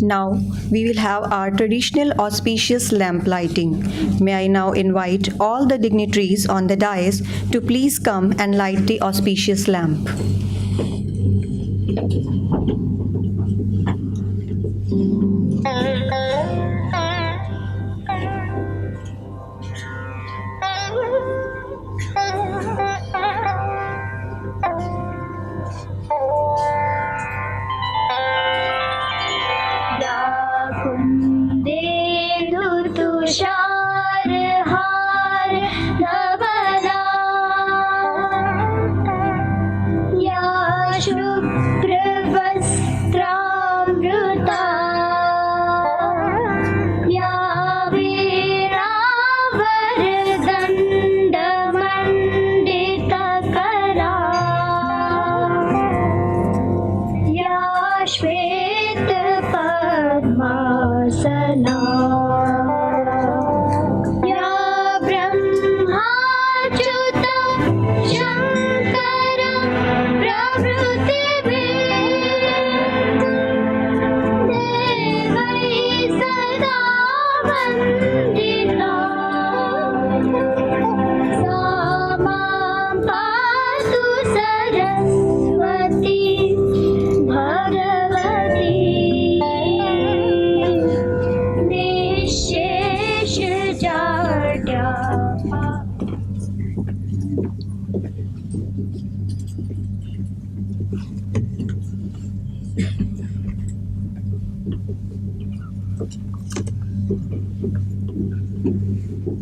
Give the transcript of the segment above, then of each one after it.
Now we will have our traditional auspicious lamp lighting. May I now invite all the dignitaries on the dais to please come and light the auspicious lamp.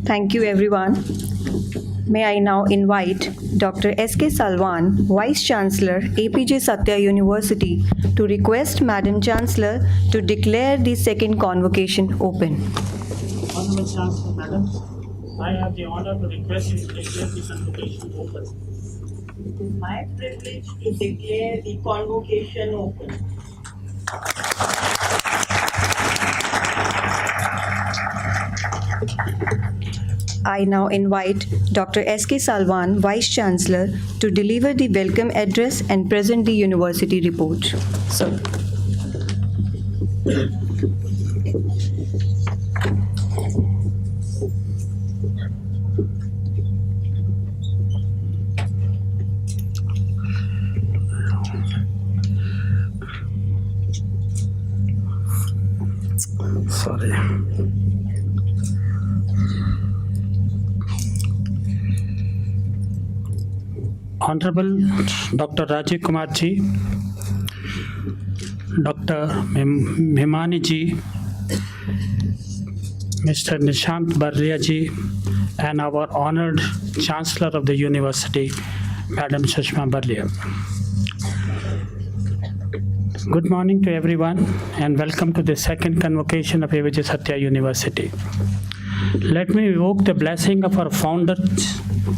Thank you, everyone. May I now invite Dr. S.K. Salwan, Vice Chancellor, Apeejay Stya University, to request Madam Chancellor to declare the second convocation open. Honorable Chancellor, Madam, I have the honor to request you to declare the convocation open. It is my privilege to declare the convocation open. I now invite Dr. S.K. Salwan, Vice Chancellor, to deliver the welcome address and present the university report. Sir. Sorry. Honorable Dr. Rajiv Kumar ji, Dr. Mehmani ji, Mr. Nishant Barria ji, and our honored Chancellor of the University, Madam Sushma Barria. Good morning to everyone and welcome to the second convocation of Apeejay Stya University. Let me evoke the blessing of our founder,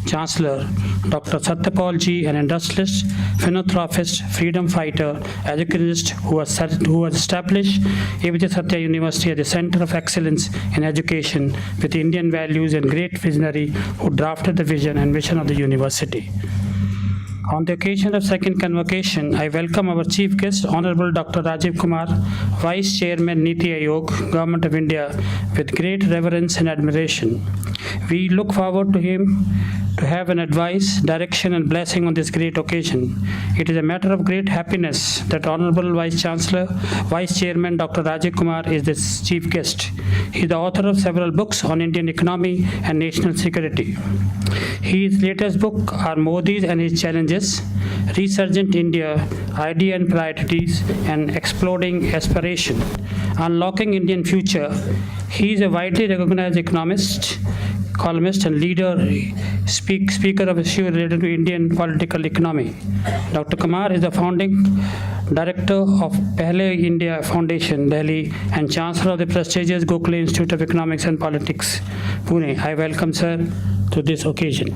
Chancellor, Dr. Satyapal ji, an industrialist, philanthropist, freedom fighter, educationist who has established Apeejay Stya University as a center of excellence in education with Indian values and great visionary who drafted the vision and mission of the university. On the occasion of second convocation, I welcome our chief guest, Honorable Dr. Rajiv Kumar, Vice Chairman Niti Aayog, Government of India, with great reverence and admiration. We look forward to him to have an advice, direction and blessing on this great occasion. It is a matter of great happiness that Honorable Vice Chancellor, Vice Chairman Dr. Rajiv Kumar is the chief guest. He is the author of several books on Indian economy and national security. His latest book are Modi and His Challenges, Resurgent India, Idea and Priorities, and Exploding Aspiration, Unlocking Indian Future. He is a widely recognized economist, columnist and leader, speaker of issues related to Indian political economy. Dr. Kumar is the founding director of Pehle India Foundation, Delhi, and Chancellor of the prestigious Gokhale Institute of Economics and Politics, Pune. I welcome sir to this occasion.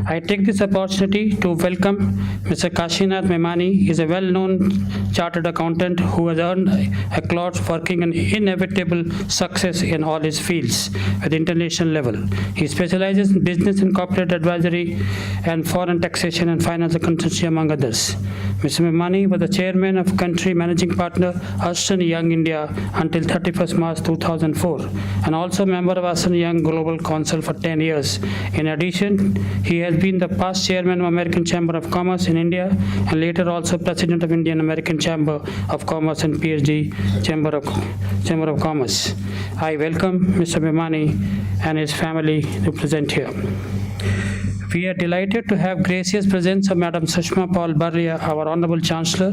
I take this opportunity to welcome Mr. Kashinath Mehmani. He is a well-known chartered accountant who has earned accolades working an inevitable success in all his fields at the international level. He specializes in business and corporate advisory and foreign taxation and financial consultancy, among others. Mr. Memani was the chairman of country managing partner Ashton Young India until 31st March 2004 and also member of Ashton Young Global Council for 10 years. In addition, he has been the past chairman of American Chamber of Commerce in India and later also president of Indian American Chamber of Commerce and PhD Chamber of Commerce. I welcome Mr. Memani and his family to present here. We are delighted to have gracious presence of Madam Sushma Paul Barlia, our Honorable Chancellor,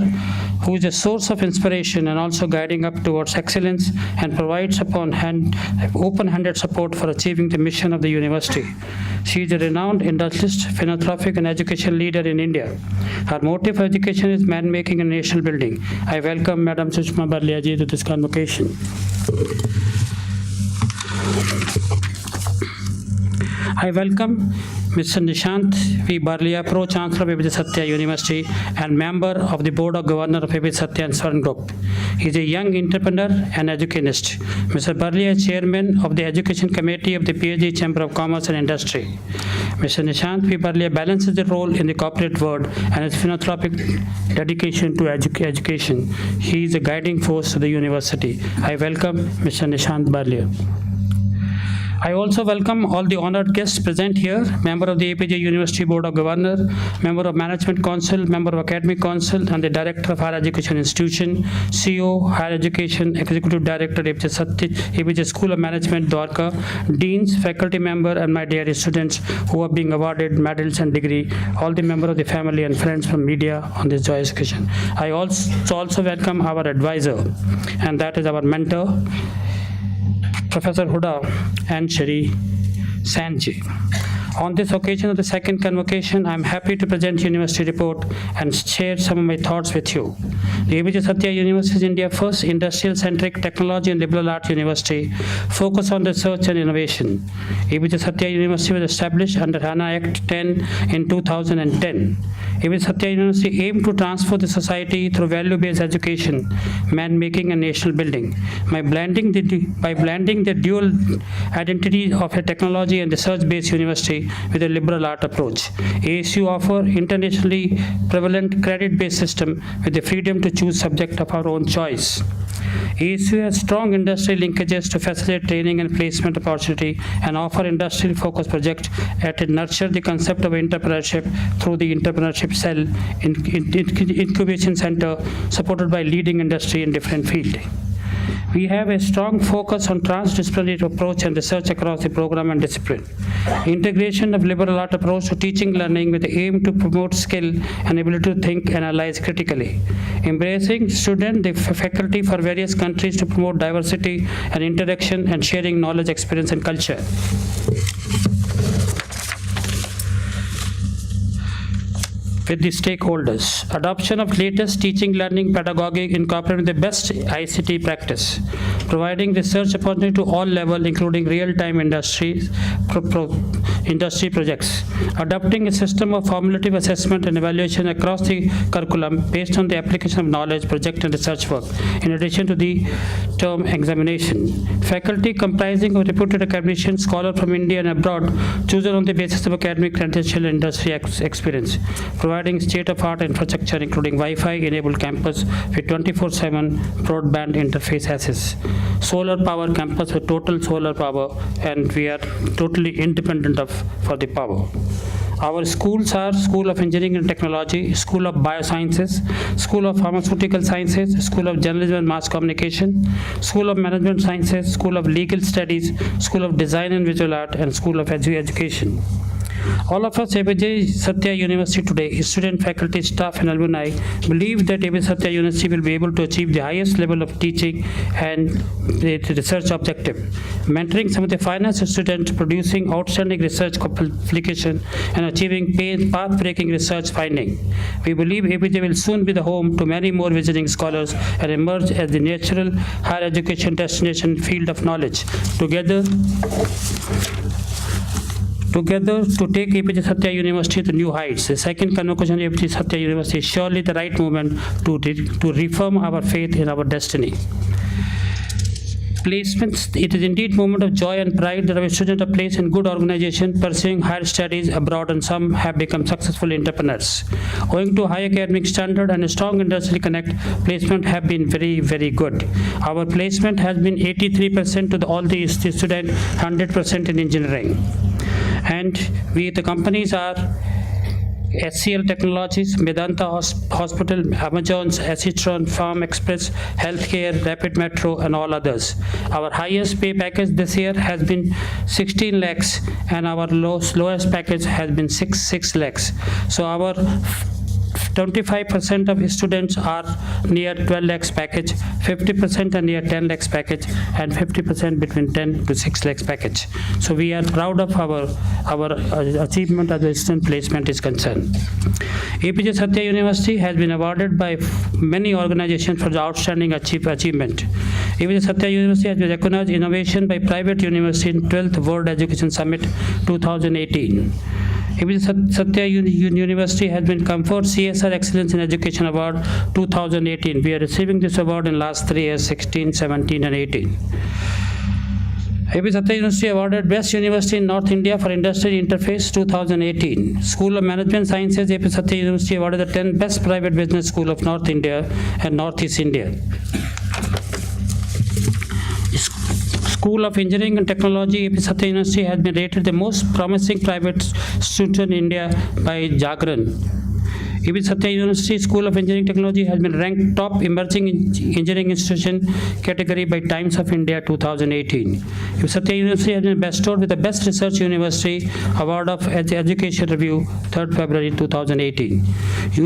who is a source of inspiration and also guiding up towards excellence and provides open-handed support for achieving the mission of the university. She is a renowned industrialist, philanthropic and education leader in India. Her motive for education is man-making and nation building. I welcome Madam Sushma Barlia ji to this convocation. I welcome Mr. Nishant V. Barlia, Pro-Chancellor of Apeejay Satya University and member of the Board of Governors of Apeejay Satya and Swaran Group. He is a young entrepreneur and educationist. Mr. Barlia is Chairman of the Education Committee of the PhD Chamber of Commerce and Industry. Mr. Nishant V. Barlia balances the role in the corporate world and his philanthropic dedication to education. He is a guiding force to the university. I welcome Mr. Nishant Barlia. I also welcome all the honored guests present here, member of the Apeejay University Board of Governors, member of Management Council, member of Academic Council, and the Director of Higher Education Institution, CEO, Higher Education, Executive Director, Apeejay School of Management, Dwarka, Deans, faculty member, and my dear students who are being awarded medals and degree, all the members of the family and friends from media on this joyous occasion. I also welcome our advisor, and that is our mentor, Professor Huda and Shri Sanji. On this occasion of the second convocation, I am happy to present University report and share some of my thoughts with you. The Apeejay Satya University is India's first industrial-centric technology and liberal arts university focused on research and innovation. Apeejay Satya University was established under HANA Act 10 in 2010. Apeejay Satya University aimed to transform the society through value-based education, man-making and national building. By blending the dual identity of a technology and research-based university with a liberal art approach. ASU offer internationally prevalent credit-based system with the freedom to choose subject of our own choice. ASU has strong industry linkages to facilitate training and placement opportunity and offer industry-focused projects that nurture the concept of entrepreneurship through the entrepreneurship cell incubation center supported by leading industry in different fields. We have a strong focus on transdisciplinary approach and research across the program and discipline. Integration of liberal art approach to teaching learning with the aim to promote skill and ability to think and analyze critically. Embracing student, the faculty for various countries to promote diversity and interaction and sharing knowledge, experience and culture. With the stakeholders. Adoption of latest teaching learning pedagogy incorporating the best ICT practice. Providing research opportunity to all levels including real-time industry projects. Adopting a system of formative assessment and evaluation across the curriculum based on the application of knowledge, project and research work, in addition to the term examination. Faculty comprising of reputed academicians, scholars from India and abroad, chosen on the basis of academic credential and industry experience. Providing state-of-art infrastructure including Wi-Fi enabled campus with 24/7 broadband interface access. Solar power campus with total solar power, and we are totally independent for the power. Our schools are School of Engineering and Technology, School of Biosciences, School of Pharmaceutical Sciences, School of Journalism and Mass Communication, School of Management Sciences, School of Legal Studies, School of Design and Visual Art, and School of Education. All of us, Apeejay Satya University today, student, faculty, staff and alumni, believe that Apeejay Satya University will be able to achieve the highest level of teaching and the research objective. Mentoring some of the finest students, producing outstanding research publication and achieving path-breaking research finding. We believe Apeejay will soon be the home to many more visiting scholars and emerge as the natural higher education destination field of knowledge. Together to take Apeejay Satya University to new heights. The second convocation of Apeejay Satya University is surely the right moment to reaffirm our faith in our destiny. placements. It is indeed moment of joy and pride that our students are placed in good organization, pursuing higher studies abroad, and some have become successful entrepreneurs. Owing to high academic standard and a strong industrial connect, placement have been very, very good. Our placement has been 83% to all the students, 100% in engineering. And the companies are SCL Technologies, Medanta Hospital, Amazon's Acitron, Farm Express, Healthcare, Rapid Metro, and all others. Our highest pay package this year has been 16 lakhs, and our lowest package has been 6 lakhs. So our 25% of students are near 12 lakhs package, 50% are near 10 lakhs package, and 50% between 10 to 6 lakhs package. So we are proud of our achievement as the student placement is concerned. Apeejay Satya University has been awarded by many organizations for the outstanding achievement. Apeejay Satya University has been recognized innovation by private university in 12th World Education Summit 2018. Apeejay Satya University has been conferred CSR Excellence in Education Award 2018. We are receiving this award in last 3 years, 16, 17, and 18. Apeejay Satya University awarded Best University in North India for Industry Interface 2018. School of Management Sciences, Apeejay Satya University awarded the 10 Best Private Business School of North India and Northeast India. School of Engineering and Technology, Apeejay Satya University has been rated the most promising private student in India by Jagran. Apeejay Satya University School of Engineering Technology has been ranked top emerging engineering institution category by Times of India 2018. Apeejay Satya University has been bestowed with the Best Research University Award of Education Review 3rd February 2018.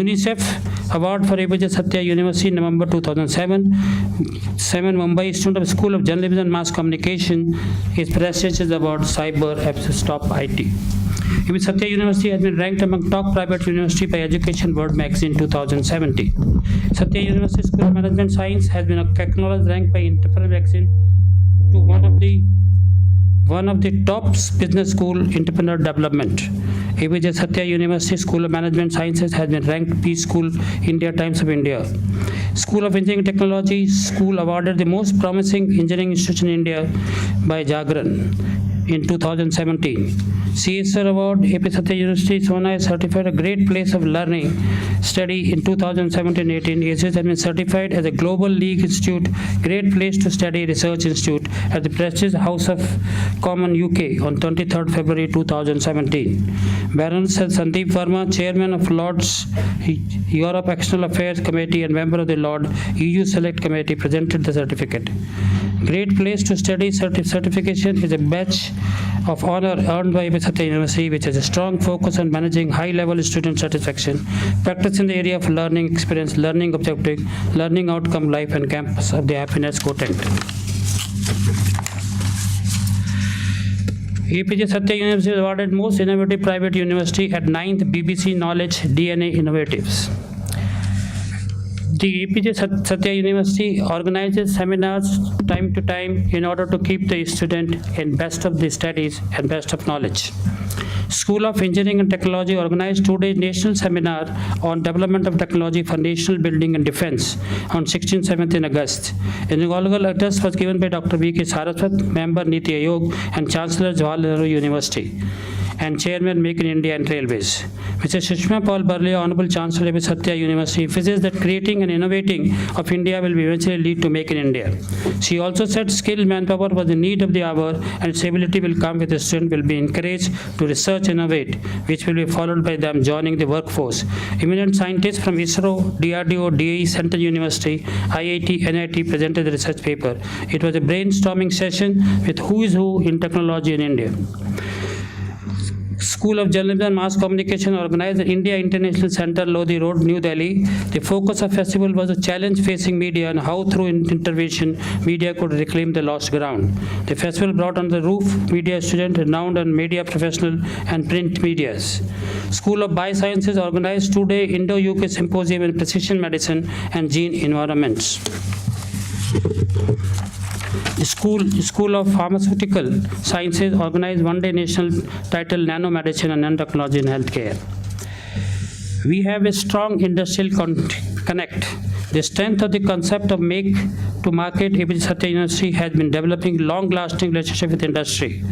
UNICEF Award for Apeejay Satya University in November 2007. Mumbai student of School of Journalism and Mass Communication is prestigious award Cyber Epsis Top IT. Apeejay Satya University has been ranked among top private university by Education World Magazine 2017. Satya University School of Management Science has been acknowledged ranked by Entrepreneur Magazine to one of the top business school entrepreneur development. Apeejay Satya University School of Management Sciences has been ranked Peace School India Times of India. School of Engineering Technology School awarded the most promising engineering institution in India by Jagran in 2017. CSR Award, Apeejay Satya University, Sona is certified a great place of learning study in 2017-18. ASU has been certified as a Global League Institute, Great Place to Study Research Institute at the prestigious House of Commons UK on 23rd February 2017. Baron Sandeep Verma, Chairman of Lords Europe External Affairs Committee and member of the Lord EU Select Committee, presented the certificate. Great Place to Study certification is a badge of honor earned by Apeejay Satya University, which has a strong focus on managing high-level student satisfaction, practice in the area of learning experience, learning objective, learning outcome, life, and campus of the happiness quotient. Apeejay Satya University is awarded Most Innovative Private University at 9th BBC Knowledge DNA Innovatives. The Apeejay Satya University organizes seminars time to time in order to keep the student in best of the studies and best of knowledge. School of Engineering and Technology organized 2-day national seminar on development of technology for national building and defense on 16-17 August. An inaugural address was given by Dr. V.K. Saraswat, member Niti Aayog, and Chancellor Jawaharlal Nehru University, and Chairman Make in India and Railways. Mrs. Sushma Paul Burley, Honorable Chancellor of Satya University, emphasized that creating and innovating of India will eventually lead to Make in India. She also said skilled manpower was the need of the hour, and its ability will come with the student will be encouraged to research and innovate, which will be followed by them joining the workforce. Eminent scientists from ISRO, DRDO, DAE, Central University, IIT, NIT presented the research paper. It was a brainstorming session with who is who in technology in India. School of Journalism and Mass Communication organized the India International Center, Lodi Road, New Delhi. The focus of festival was a challenge facing media and how through intervention media could reclaim the lost ground. The festival brought on the roof media students, renowned and media professional and print medias. School of Biosciences organized 2-day Indo-UK Symposium in Precision Medicine and Gene Environments. School of Pharmaceutical Sciences organized 1-day national title Nanomedicine and Nanotechnology in Healthcare. We have a strong industrial connect. The strength of the concept of make to market, Apeejay Satya University has been developing long-lasting relationship with industry.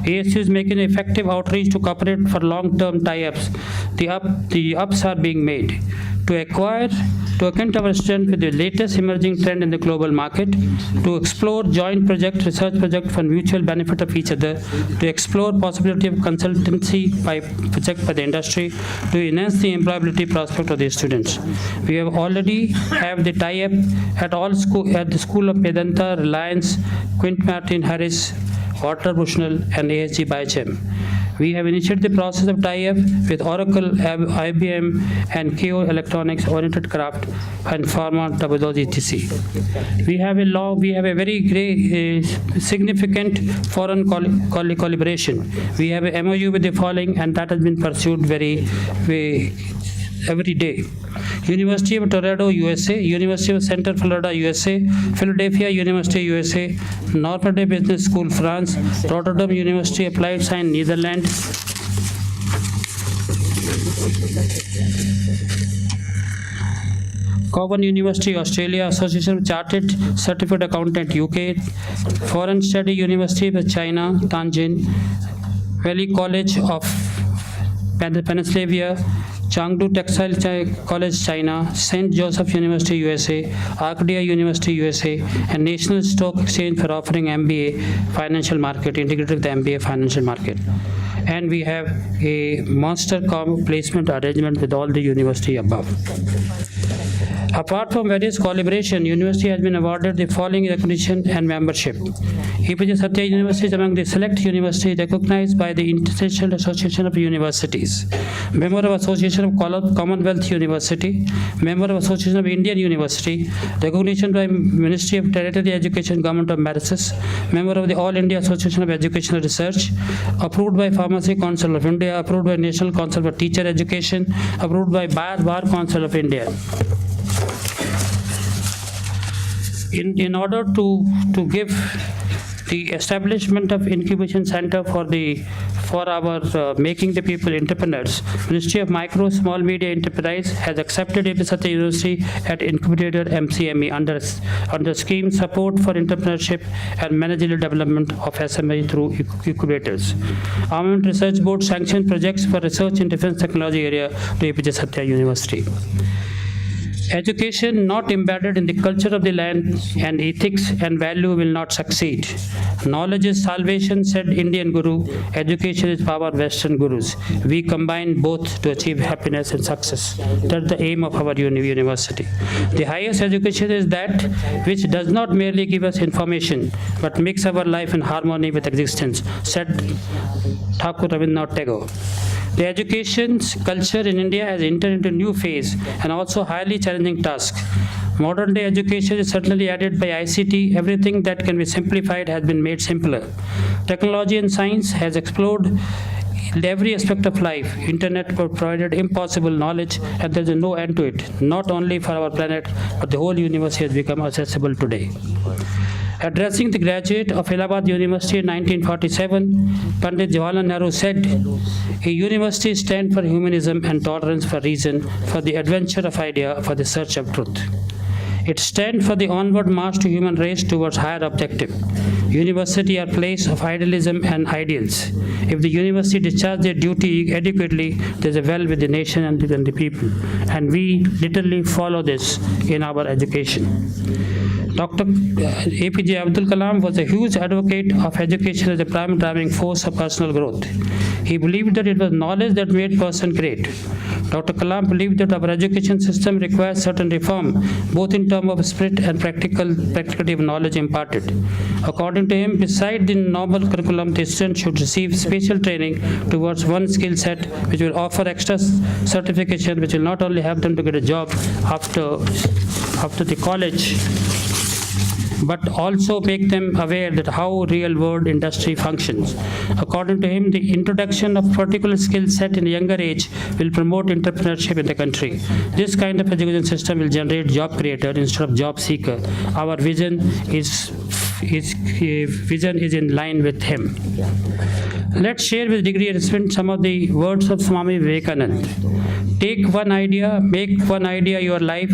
ASU is making effective outreach to corporate for long-term tie-ups. The ups are being made to acquaint our students with the latest emerging trend in the global market, to explore joint research project for mutual benefit of each other, to explore possibility of consultancy project by the industry, to enhance the employability prospect of the students. We have already have the tie-up at the School of Vedanta, Reliance, Quint Martin Harris, Walter Bushnell, and ASG Biochem. We have initiated the process of tie-up with Oracle, IBM, and KO Electronics, Oriented Craft, and Pharma, etc. We have a very great, significant foreign collaboration. We have a MOU with the following, and that has been pursued every day. University of Toledo, USA, University of Central Florida, USA, Philadelphia University, USA, Normandy Business School, France, Rotterdam University, Applied Science, Netherlands, Cowan University, Australia, Association of Chartered Certificate Accountant, UK, Foreign Study University of China, Tianjin, Valley College of Pennsylvania, Chengdu Textile College, China, St. Joseph University, USA, Arcadia University, USA, and National Stock Exchange for offering MBA Financial Market, integrated with the MBA Financial Market. And we have a master placement arrangement with all the university above. Apart from various collaboration, university has been awarded the following recognition and membership. Apeejay Satya University is among the select universities recognized by the International Association of Universities, member of Association of Commonwealth University, member of Association of Indian University, recognition by Ministry of Tertiary Education, Government of Mauritius, member of the All India Association of Educational Research, approved by Pharmacy Council of India, approved by National Council for Teacher Education, approved by Bar Council of India. In order to give the establishment of incubation center for our making the people entrepreneurs, Ministry of Micro, Small, Media Enterprise has accepted Apeejay Satya University at Incubator MCME under scheme support for entrepreneurship and managerial development of SME through incubators. Armament Research Board sanctioned projects for research in defense technology area to Apeejay Satya University. Education not embedded in the culture of the land and ethics and value will not succeed. Knowledge is salvation, said Indian Guru. Education is power, Western Gurus. We combine both to achieve happiness and success. That's the aim of our university. The highest education is that which does not merely give us information, but makes our life in harmony with existence, said Thakur Rabindranath Tagore. The education culture in India has entered into a new phase and also highly challenging task. Modern day education is certainly added by ICT. Everything that can be simplified has been made simpler. Technology and science has explored in every aspect of life. Internet provided impossible knowledge and there is no end to it. Not only for our planet, but the whole universe has become accessible today. Addressing the graduate of Allahabad University in 1947, Pandit Jawaharlal Nehru said, "A university stands for humanism and tolerance for reason, for the adventure of idea, for the search of truth. It stands for the onward march to human race towards higher objective. University are place of idealism and ideals. If the university discharge their duty adequately, there is a well with the nation and the people. And we literally follow this in our education." Dr. Apj Abdul Kalam was a huge advocate of education as a prime driving force of personal growth. He believed that it was knowledge that made person great. Dr. Kalam believed that our education system requires certain reform, both in terms of spirit and practicality of knowledge imparted. According to him, beside the normal curriculum, the student should receive special training towards one skill set which will offer extra certification which will not only help them to get a job after the college, but also make them aware that how real world industry functions. According to him, the introduction of particular skill set in a younger age will promote entrepreneurship in the country. This kind of education system will generate job creator instead of job seeker. Our vision is in line with him. Let's share with degree recipient some of the words of Swami Vivekananda. Take one idea, make one idea your life,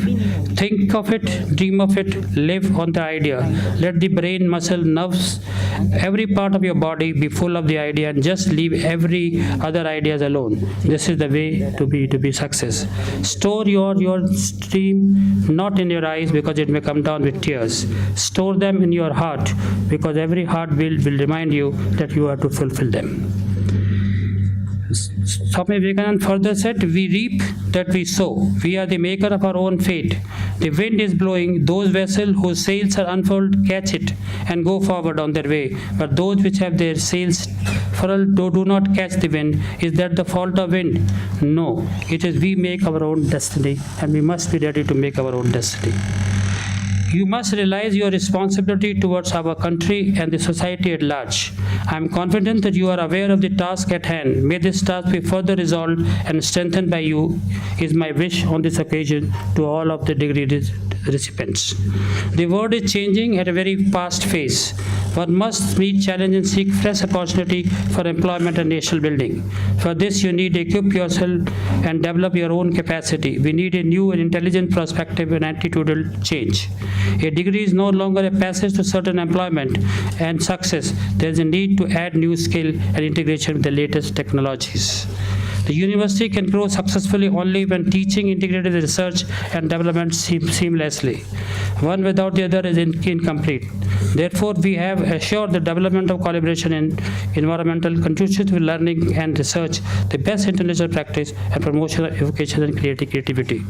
think of it, dream of it, live on the idea. Let the brain, muscle, nerves, every part of your body be full of the idea and just leave every other ideas alone. This is the way to be success. Store your dream not in your eyes because it may come down with tears. Store them in your heart because every heart will remind you that you are to fulfill them. Swami Vivekananda further said, we reap that we sow. We are the maker of our own fate. The wind is blowing. Those vessels whose sails are unfurled catch it and go forward on their way. But those which have their sails furled do not catch the wind. Is that the fault of wind? No. It is we make our own destiny, and we must be ready to make our own destiny. You must realize your responsibility towards our country and the society at large. I am confident that you are aware of the task at hand. May this task be further resolved and strengthened by you, is my wish on this occasion to all of the degree recipients. The world is changing at a very fast pace. One must meet challenge and seek fresh opportunity for employment and nation building. For this, you need to equip yourself and develop your own capacity. We need a new and intelligent perspective and attitudinal change. A degree is no longer a passage to certain employment and success. There is a need to add new skill and integration with the latest technologies. The university can grow successfully only when teaching integrated research and development seamlessly. One without the other is incomplete. Therefore, we have assured the development of collaboration in environmental conducive to learning and research, the best international practice, and promotion of education and creativity.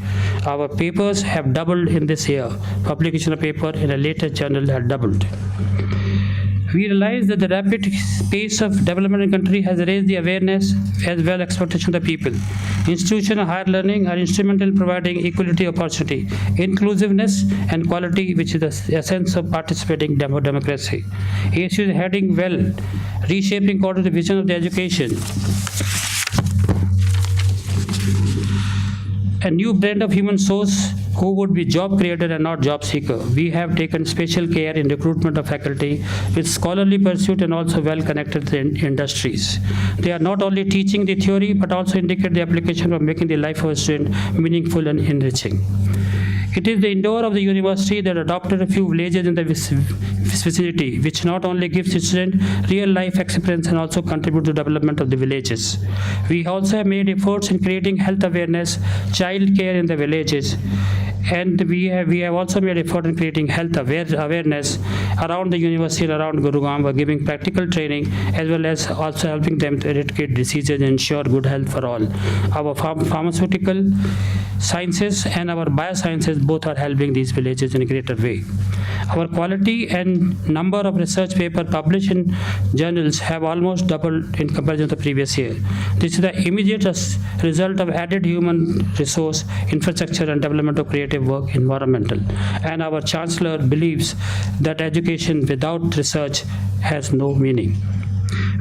Our papers have doubled in this year. Publication of paper in a latest journal have doubled. We realize that the rapid pace of development in the country has raised the awareness as well as expectation of the people. Institutions of higher learning are instrumental in providing equality opportunity, inclusiveness, and quality, which is the essence of participating democracy. ASU is heading well, reshaping according to the vision of the education. A new blend of human source who would be job creator and not job seeker. We have taken special care in recruitment of faculty with scholarly pursuit and also well connected to the industries. They are not only teaching the theory but also indicate the application of making the life of a student meaningful and enriching. It is the endeavor of the university that adopted a few villages in the vicinity, which not only gives the student real life experience and also contribute to the development of the villages. We also have made efforts in creating health awareness, child care in the villages, and we have also made effort in creating health awareness around the university and around Gurugram by giving practical training as well as also helping them to eradicate diseases and ensure good health for all. Our pharmaceutical sciences and our biosciences both are helping these villages in a greater way. Our quality and number of research papers published in journals have almost doubled in comparison to the previous year. This is the immediate result of added human resource, infrastructure, and development of creative work, environmental. And our chancellor believes that education without research has no meaning.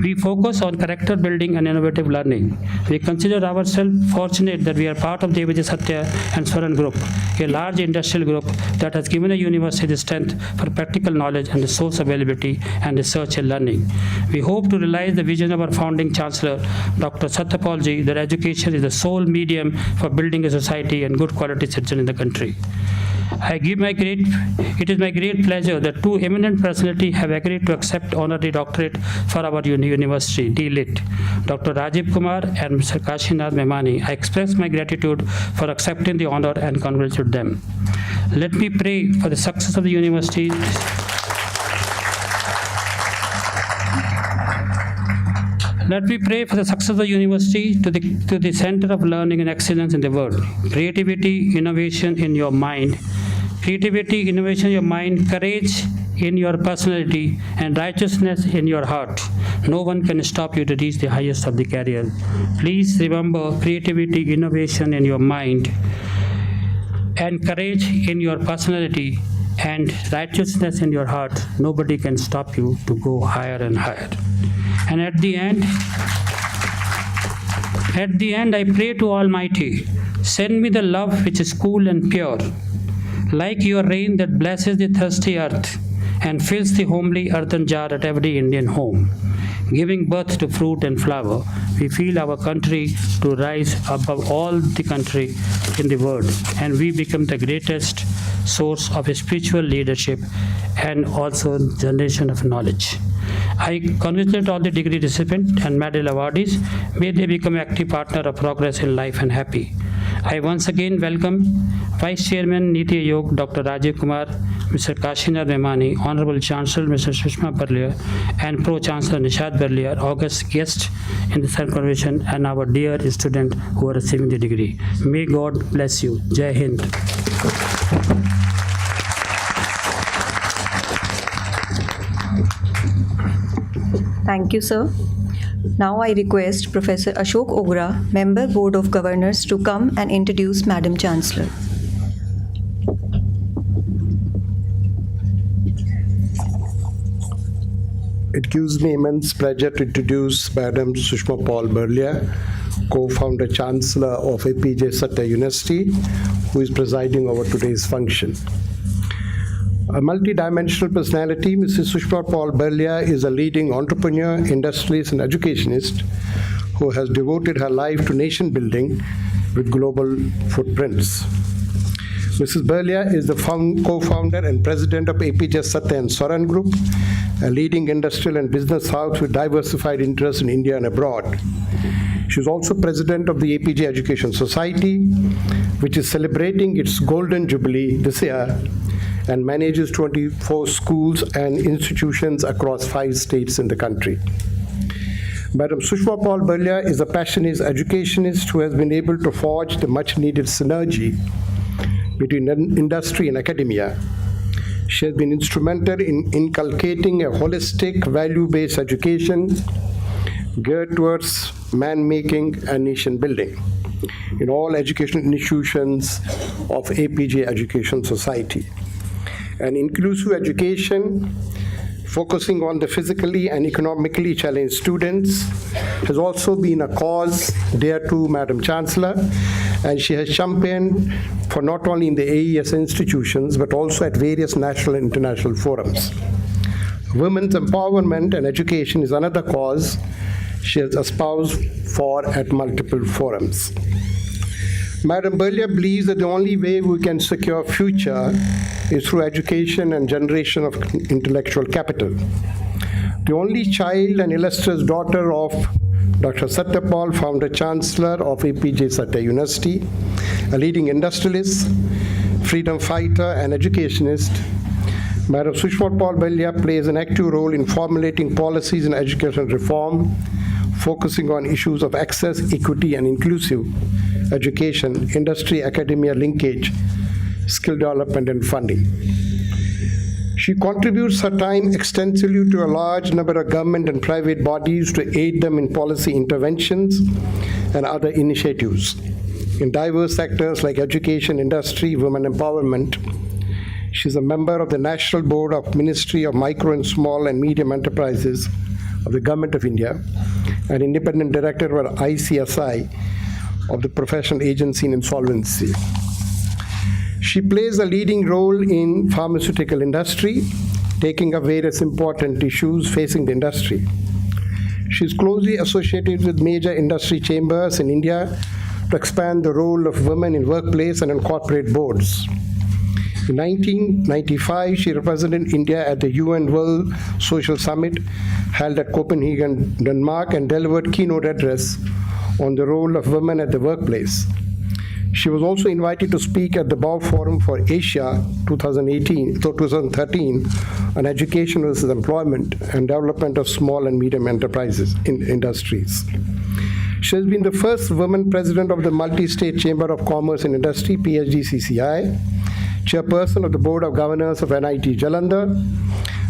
We focus on character building and innovative learning. We consider ourselves fortunate that we are part of the Apeejay, Stya and Swaran group, a large industrial group that has given the university the strength for practical knowledge and resource availability and research and learning. We hope to realize the vision of our founding chancellor, Dr. Satyapalji, that education is the sole medium for building a society and good quality citizen in the country. It is my great pleasure that two eminent personalities have agreed to accept honorary doctorate for our university, D.Lit, Dr. Rajiv Kumar and Mr. Kashinath Memani. I express my gratitude for accepting the honor and congratulate them. Let me pray for the success of the university. Let me pray for the success of the university to the center of learning and excellence in the world. Creativity, innovation in your mind. Creativity, innovation in your mind, courage in your personality, and righteousness in your heart. No one can stop you to reach the highest of the career. Please remember creativity, innovation in your mind, and courage in your personality, and righteousness in your heart. Nobody can stop you to go higher and higher. And at the end, I pray to Almighty, send me the love which is cool and pure, like your rain that blesses the thirsty earth and fills the homely earthen jar at every Indian home. Giving birth to fruit and flower, we feel our country to rise above all the country in the world, and we become the greatest source of spiritual leadership and also generation of knowledge. I congratulate all the degree recipients and medal awardees. May they become active partner of progress in life and happy. I once again welcome Vice Chairman Niti Aayog, Dr. Rajiv Kumar, Mr. Kashinath Memani, Honorable Chancellor Mr. Sushma Barlia, and Pro-Chancellor Nishad Barlia, august guests in the third convention, and our dear student who are receiving the degree. May God bless you. Jai Hind. Thank you, sir. Now I request Professor Ashok Ogra, Member Board of Governors, to come and introduce Madam Chancellor. It gives me immense pleasure to introduce Madam Sushma Paul Barlia, co-founder Chancellor of Apeejay Satya University, who is presiding over today's function. A multi-dimensional personality, Mrs. Sushma Paul Barlia is a leading entrepreneur, industrialist, and educationist who has devoted her life to nation building with global footprints. Mrs. Barlia is the co-founder and president of Apeejay Satya and Soran Group, a leading industrial and business house with diversified interests in India and abroad. She is also president of the Apeejay Education Society, which is celebrating its Golden Jubilee this year and manages 24 schools and institutions across 5 states in the country. Madam Sushma Paul Barlia is a passionate educationist who has been able to forge the much-needed synergy between industry and academia. She has been instrumental in inculcating a holistic, value-based education geared towards man-making and nation-building in all educational institutions of Apeejay Education Society. An inclusive education focusing on the physically and economically challenged students has also been a cause dear to Madam Chancellor, and she has championed for not only in the AES institutions but also at various national and international forums. Women's empowerment and education is another cause she has espoused for at multiple forums. Madam Barlia believes that the only way we can secure future is through education and generation of intellectual capital. The only child and illustrious daughter of Dr. Satya Paul, founder chancellor of Apeejay Satya University, a leading industrialist, freedom fighter, and educationist, Madam Sushma Paul Barlia plays an active role in formulating policies in education reform, focusing on issues of access, equity, and inclusive education, industry, academia linkage, skill development, and funding. She contributes her time extensively to a large number of government and private bodies to aid them in policy interventions and other initiatives in diverse sectors like education, industry, women empowerment. She is a member of the National Board of Ministry of Micro and Small and Medium Enterprises of the Government of India, an independent director of ICSI of the Professional Agency in Insolvency. She plays a leading role in pharmaceutical industry, taking up various important issues facing the industry. She is closely associated with major industry chambers in India to expand the role of women in workplace and in corporate boards. In 1995, she represented India at the UN World Social Summit held at Copenhagen, Denmark, and delivered keynote address on the role of women at the workplace. She was also invited to speak at the Bow Forum for Asia 2013 on education versus employment and development of small and medium enterprises in industries. She has been the first woman president of the Multi-State Chamber of Commerce and Industry, PhD-CCI, chairperson of the Board of Governors of NIT Jalandhar,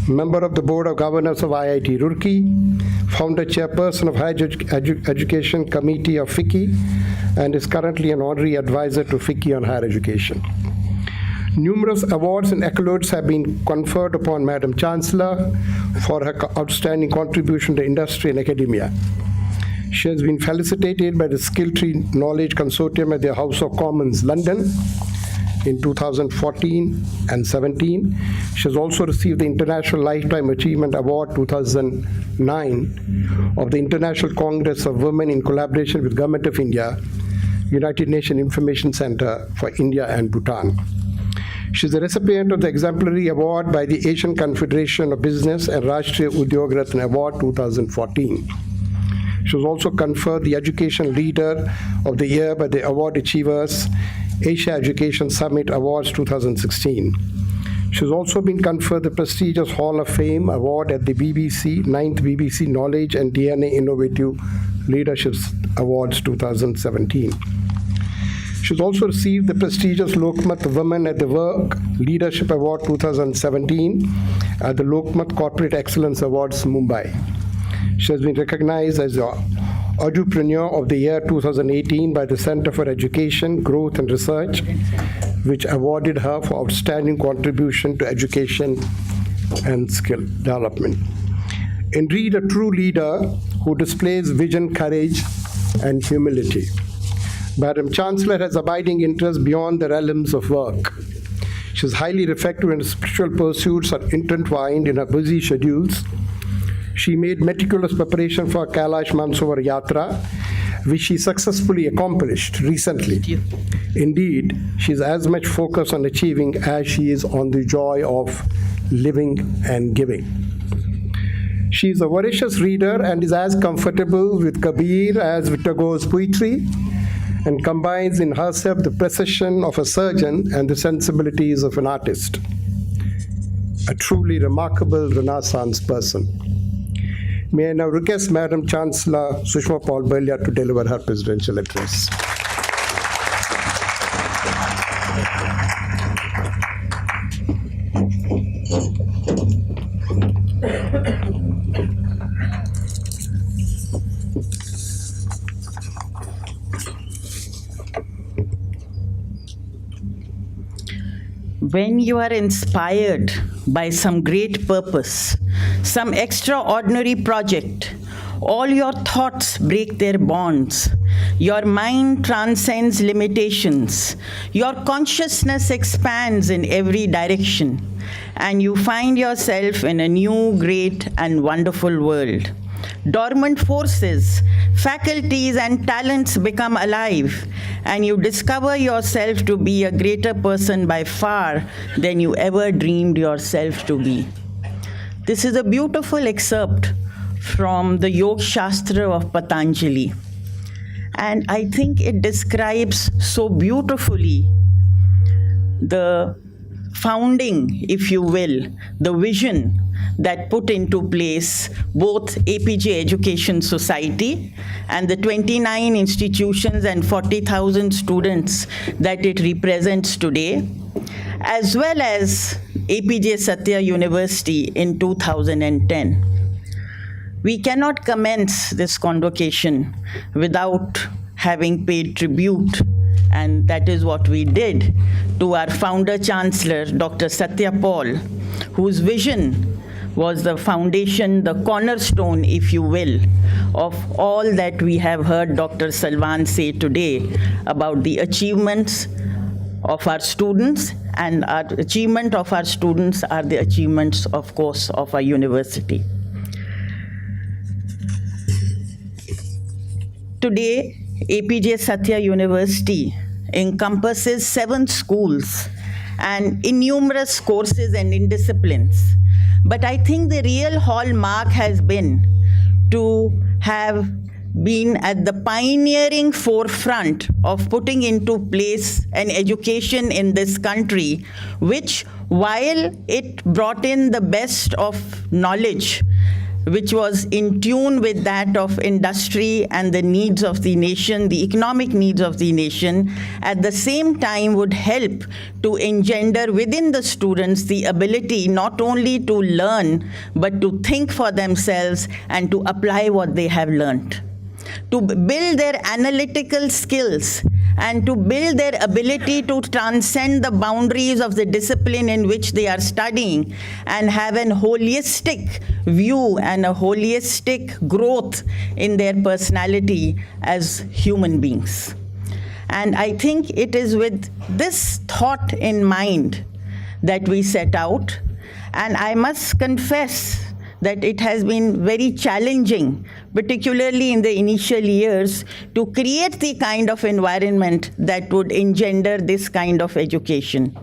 member of the Board of Governors of IIT Roorkee, founder chairperson of Higher Education Committee of FICCI, and is currently an honorary advisor to FICCI on higher education. Numerous awards and accolades have been conferred upon Madam Chancellor for her outstanding contribution to industry and academia. She has been felicitated by the Skill Tree Knowledge Consortium at the House of Commons, London, in 2014 and 17. She has also received the International Lifetime Achievement Award 2009 of the International Congress of Women in collaboration with Government of India, United Nations Information Center for India and Bhutan. She is a recipient of the Exemplary Award by the Asian Confederation of Business and Rashtriya Udyog Ratna Award 2014. She was also conferred the Education Leader of the Year by the Award Achievers Asia Education Summit Awards 2016. She has also been conferred the prestigious Hall of Fame Award at the BBC, 9th BBC Knowledge and DNA Innovative Leadership Awards 2017. She has also received the prestigious Lokmat Women at the Work Leadership Award 2017 at the Lokmat Corporate Excellence Awards, Mumbai. She has been recognized as the Entrepreneur of the Year 2018 by the Center for Education, Growth and Research, which awarded her for outstanding contribution to education and skill development. Indeed, a true leader who displays vision, courage, and humility. Madam Chancellor has abiding interests beyond the realms of work. She is highly reflective and spiritual pursuits are intertwined in her busy schedules. She made meticulous preparation for Kailash Mansarovar Yatra, which she successfully accomplished recently. Indeed, she is as much focused on achieving as she is on the joy of living and giving. She is a voracious reader and is as comfortable with Kabir as with Tagore's poetry, and combines in herself the precision of a surgeon and the sensibilities of an artist. A truly remarkable Renaissance person. May I now request Madam Chancellor Sushma Paul Berlia to deliver her presidential address. When you are inspired by some great purpose, some extraordinary project, all your thoughts break their bonds. Your mind transcends limitations. Your consciousness expands in every direction, and you find yourself in a new, great, and wonderful world. Dormant forces, faculties, and talents become alive, and you discover yourself to be a greater person by far than you ever dreamed yourself to be. This is a beautiful excerpt from the Yoga Shastra of Patanjali, and I think it describes so beautifully the founding, if you will, the vision that put into place both Apeejay Education Society and the 29 institutions and 40,000 students that it represents today, as well as Apeejay Satya University in 2010. We cannot commence this convocation without having paid tribute, and that is what we did, to our founder chancellor, Dr. Satya Paul, whose vision was the foundation, the cornerstone, if you will, of all that we have heard Dr. Salwan say today about the achievements of our students, and our achievement of our students are the achievements, of course, of our university. Today, Apeejay Satya University encompasses 7 schools and innumerous courses and disciplines. But I think the real hallmark has been to have been at the pioneering forefront of putting into place an education in this country, which, while it brought in the best of knowledge, which was in tune with that of industry and the needs of the nation, the economic needs of the nation, at the same time would help to engender within the students the ability not only to learn, but to think for themselves and to apply what they have learned, to build their analytical skills, and to build their ability to transcend the boundaries of the discipline in which they are studying and have a holistic view and a holistic growth in their personality as human beings. And I think it is with this thought in mind that we set out. And I must confess that it has been very challenging, particularly in the initial years, to create the kind of environment that would engender this kind of education.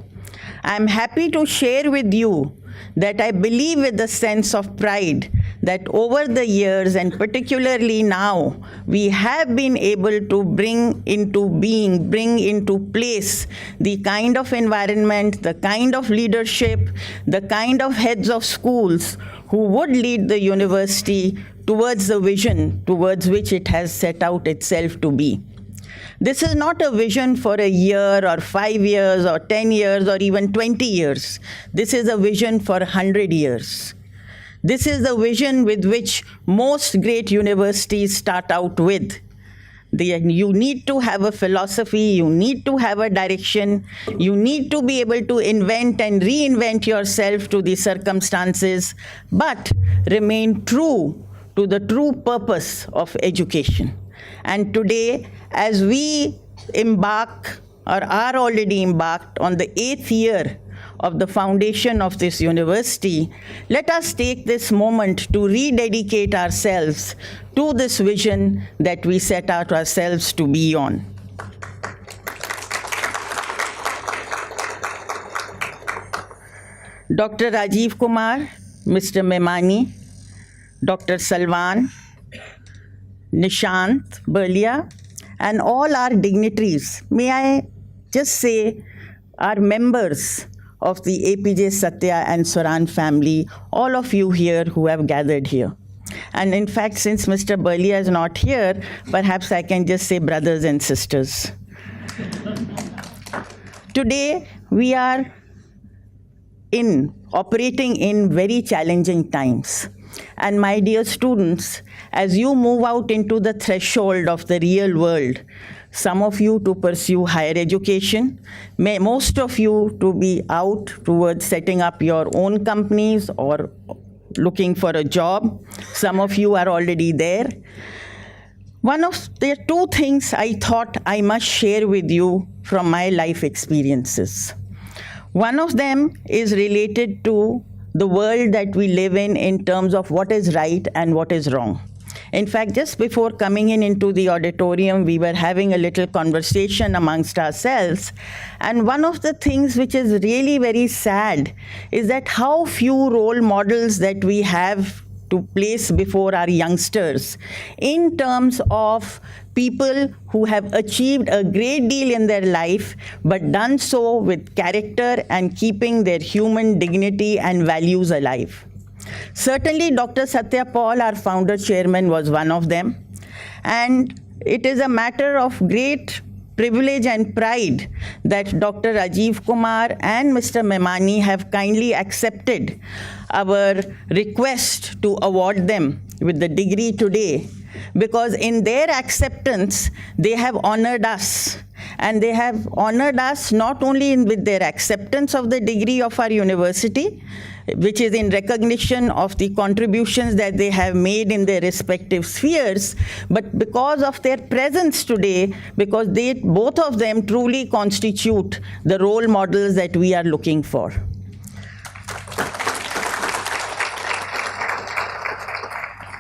I'm happy to share with you that I believe with a sense of pride that over the years, and particularly now, we have been able to bring into being, bring into place the kind of environment, the kind of leadership, the kind of heads of schools who would lead the university towards the vision towards which it has set out itself to be. This is not a vision for a year or 5 years or 10 years or even 20 years. This is a vision for 100 years. This is the vision with which most great universities start out with. You need to have a philosophy, you need to have a direction, you need to be able to invent and reinvent yourself to the circumstances, but remain true to the true purpose of education. And today, as we embark or are already embarked on the 8th year of the foundation of this university, let us take this moment to rededicate ourselves to this vision that we set out ourselves to be on. Dr. Rajiv Kumar, Mr. Memani, Dr. Salwan, Nishant Berlia, and all our dignitaries, may I just say, are members of the Apeejay, Stya, and Swaran family, all of you here who have gathered here. And in fact, since Mr. Berlia is not here, perhaps I can just say brothers and sisters. Today, we are operating in very challenging times. And my dear students, as you move out into the threshold of the real world, some of you to pursue higher education, most of you to be out towards setting up your own companies or looking for a job. Some of you are already there. There are two things I thought I must share with you from my life experiences. One of them is related to the world that we live in terms of what is right and what is wrong. In fact, just before coming into the auditorium, we were having a little conversation amongst ourselves. And one of the things which is really very sad is that how few role models that we have to place before our youngsters in terms of people who have achieved a great deal in their life, but done so with character and keeping their human dignity and values alive. Certainly, Dr. Satya Paul, our founder chairman, was one of them. And it is a matter of great privilege and pride that Dr. Rajiv Kumar and Mr. Memani have kindly accepted our request to award them with the degree today, because in their acceptance, they have honored us. And they have honored us not only with their acceptance of the degree of our university, which is in recognition of the contributions that they have made in their respective spheres, but because of their presence today, because both of them truly constitute the role models that we are looking for.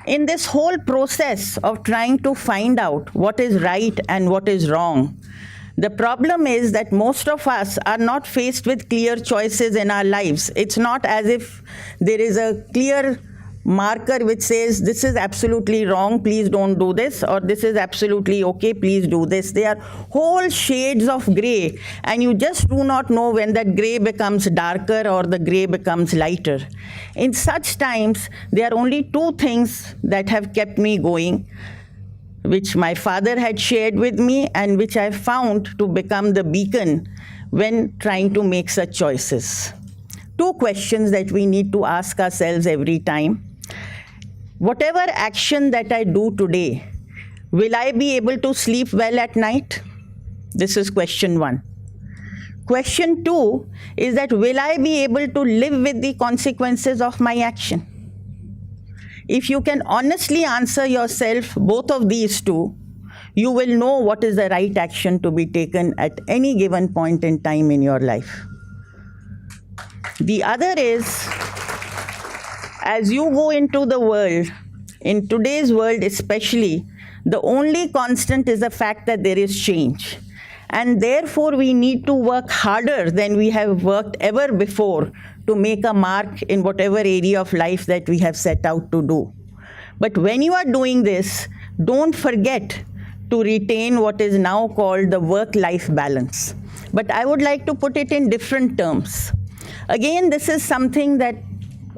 In this whole process of trying to find out what is right and what is wrong, the problem is that most of us are not faced with clear choices in our lives. It's not as if there is a clear marker which says this is absolutely wrong, please don't do this, or this is absolutely okay, please do this. They are whole shades of gray, and you just do not know when that gray becomes darker or the gray becomes lighter. In such times, there are only two things that have kept me going, which my father had shared with me and which I found to become the beacon when trying to make such choices. Two questions that we need to ask ourselves every time. Whatever action that I do today, will I be able to sleep well at night? This is question one. Question two is that will I be able to live with the consequences of my action? If you can honestly answer yourself both of these two, you will know what is the right action to be taken at any given point in time in your life. The other is, as you go into the world, in today's world especially, the only constant is the fact that there is change. And therefore, we need to work harder than we have worked ever before to make a mark in whatever area of life that we have set out to do. But when you are doing this, don't forget to retain what is now called the work-life balance. But I would like to put it in different terms. Again, this is something that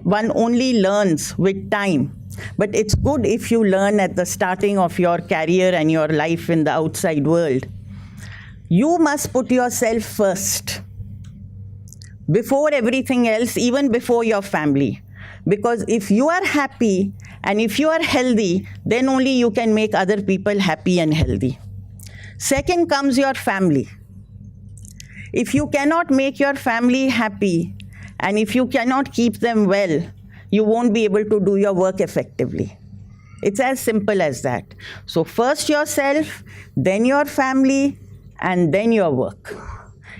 one only learns with time. But it's good if you learn at the starting of your career and your life in the outside world. You must put yourself first, before everything else, even before your family. Because if you are happy and if you are healthy, then only you can make other people happy and healthy. Second comes your family. If you cannot make your family happy and if you cannot keep them well, you won't be able to do your work effectively. It's as simple as that. So first yourself, then your family, and then your work.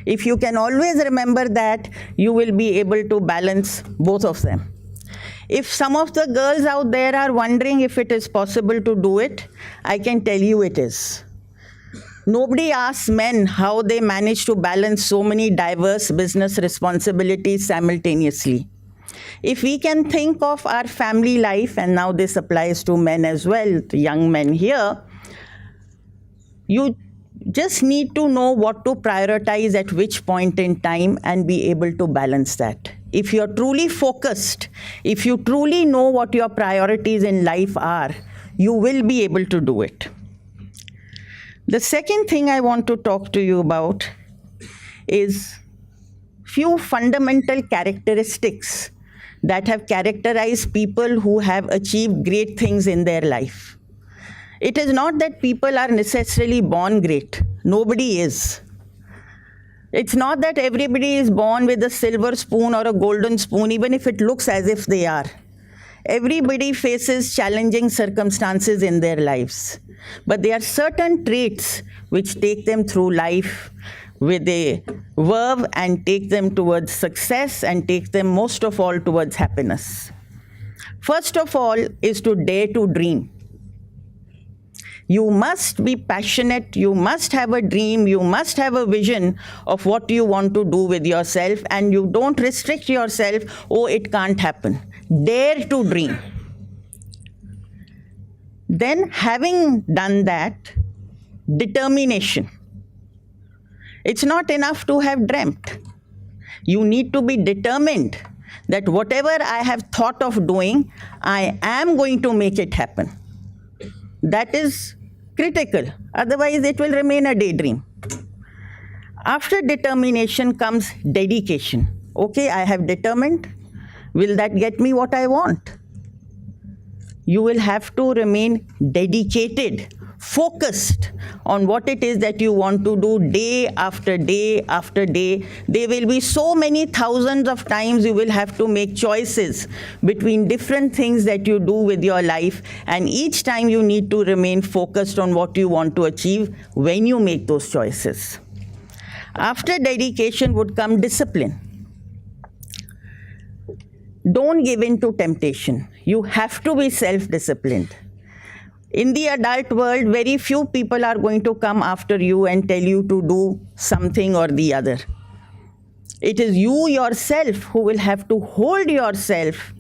If you can always remember that, you will be able to balance both of them. If some of the girls out there are wondering if it is possible to do it, I can tell you it is. Nobody asks men how they manage to balance so many diverse business responsibilities simultaneously. If we can think of our family life, and now this applies to men as well, the young men here, you just need to know what to prioritize at which point in time and be able to balance that. If you're truly focused, if you truly know what your priorities in life are, you will be able to do it. The second thing I want to talk to you about is few fundamental characteristics that have characterized people who have achieved great things in their life. It is not that people are necessarily born great. Nobody is. It's not that everybody is born with a silver spoon or a golden spoon, even if it looks as if they are. Everybody faces challenging circumstances in their lives. But there are certain traits which take them through life with a verve and take them towards success and take them most of all towards happiness. First of all is to dare to dream. You must be passionate, you must have a dream, you must have a vision of what you want to do with yourself, and you don't restrict yourself, oh, it can't happen. Dare to dream. Then, having done that, determination. It's not enough to have dreamt. You need to be determined that whatever I have thought of doing, I am going to make it happen. That is critical. Otherwise, it will remain a daydream. After determination comes dedication. Okay, I have determined. Will that get me what I want? You will have to remain dedicated, focused on what it is that you want to do day after day after day. There will be so many thousands of times you will have to make choices between different things that you do with your life, and each time you need to remain focused on what you want to achieve when you make those choices. After dedication would come discipline. Don't give in to temptation. You have to be self-disciplined. In the adult world, very few people are going to come after you and tell you to do something or the other. It is you yourself who will have to hold yourself,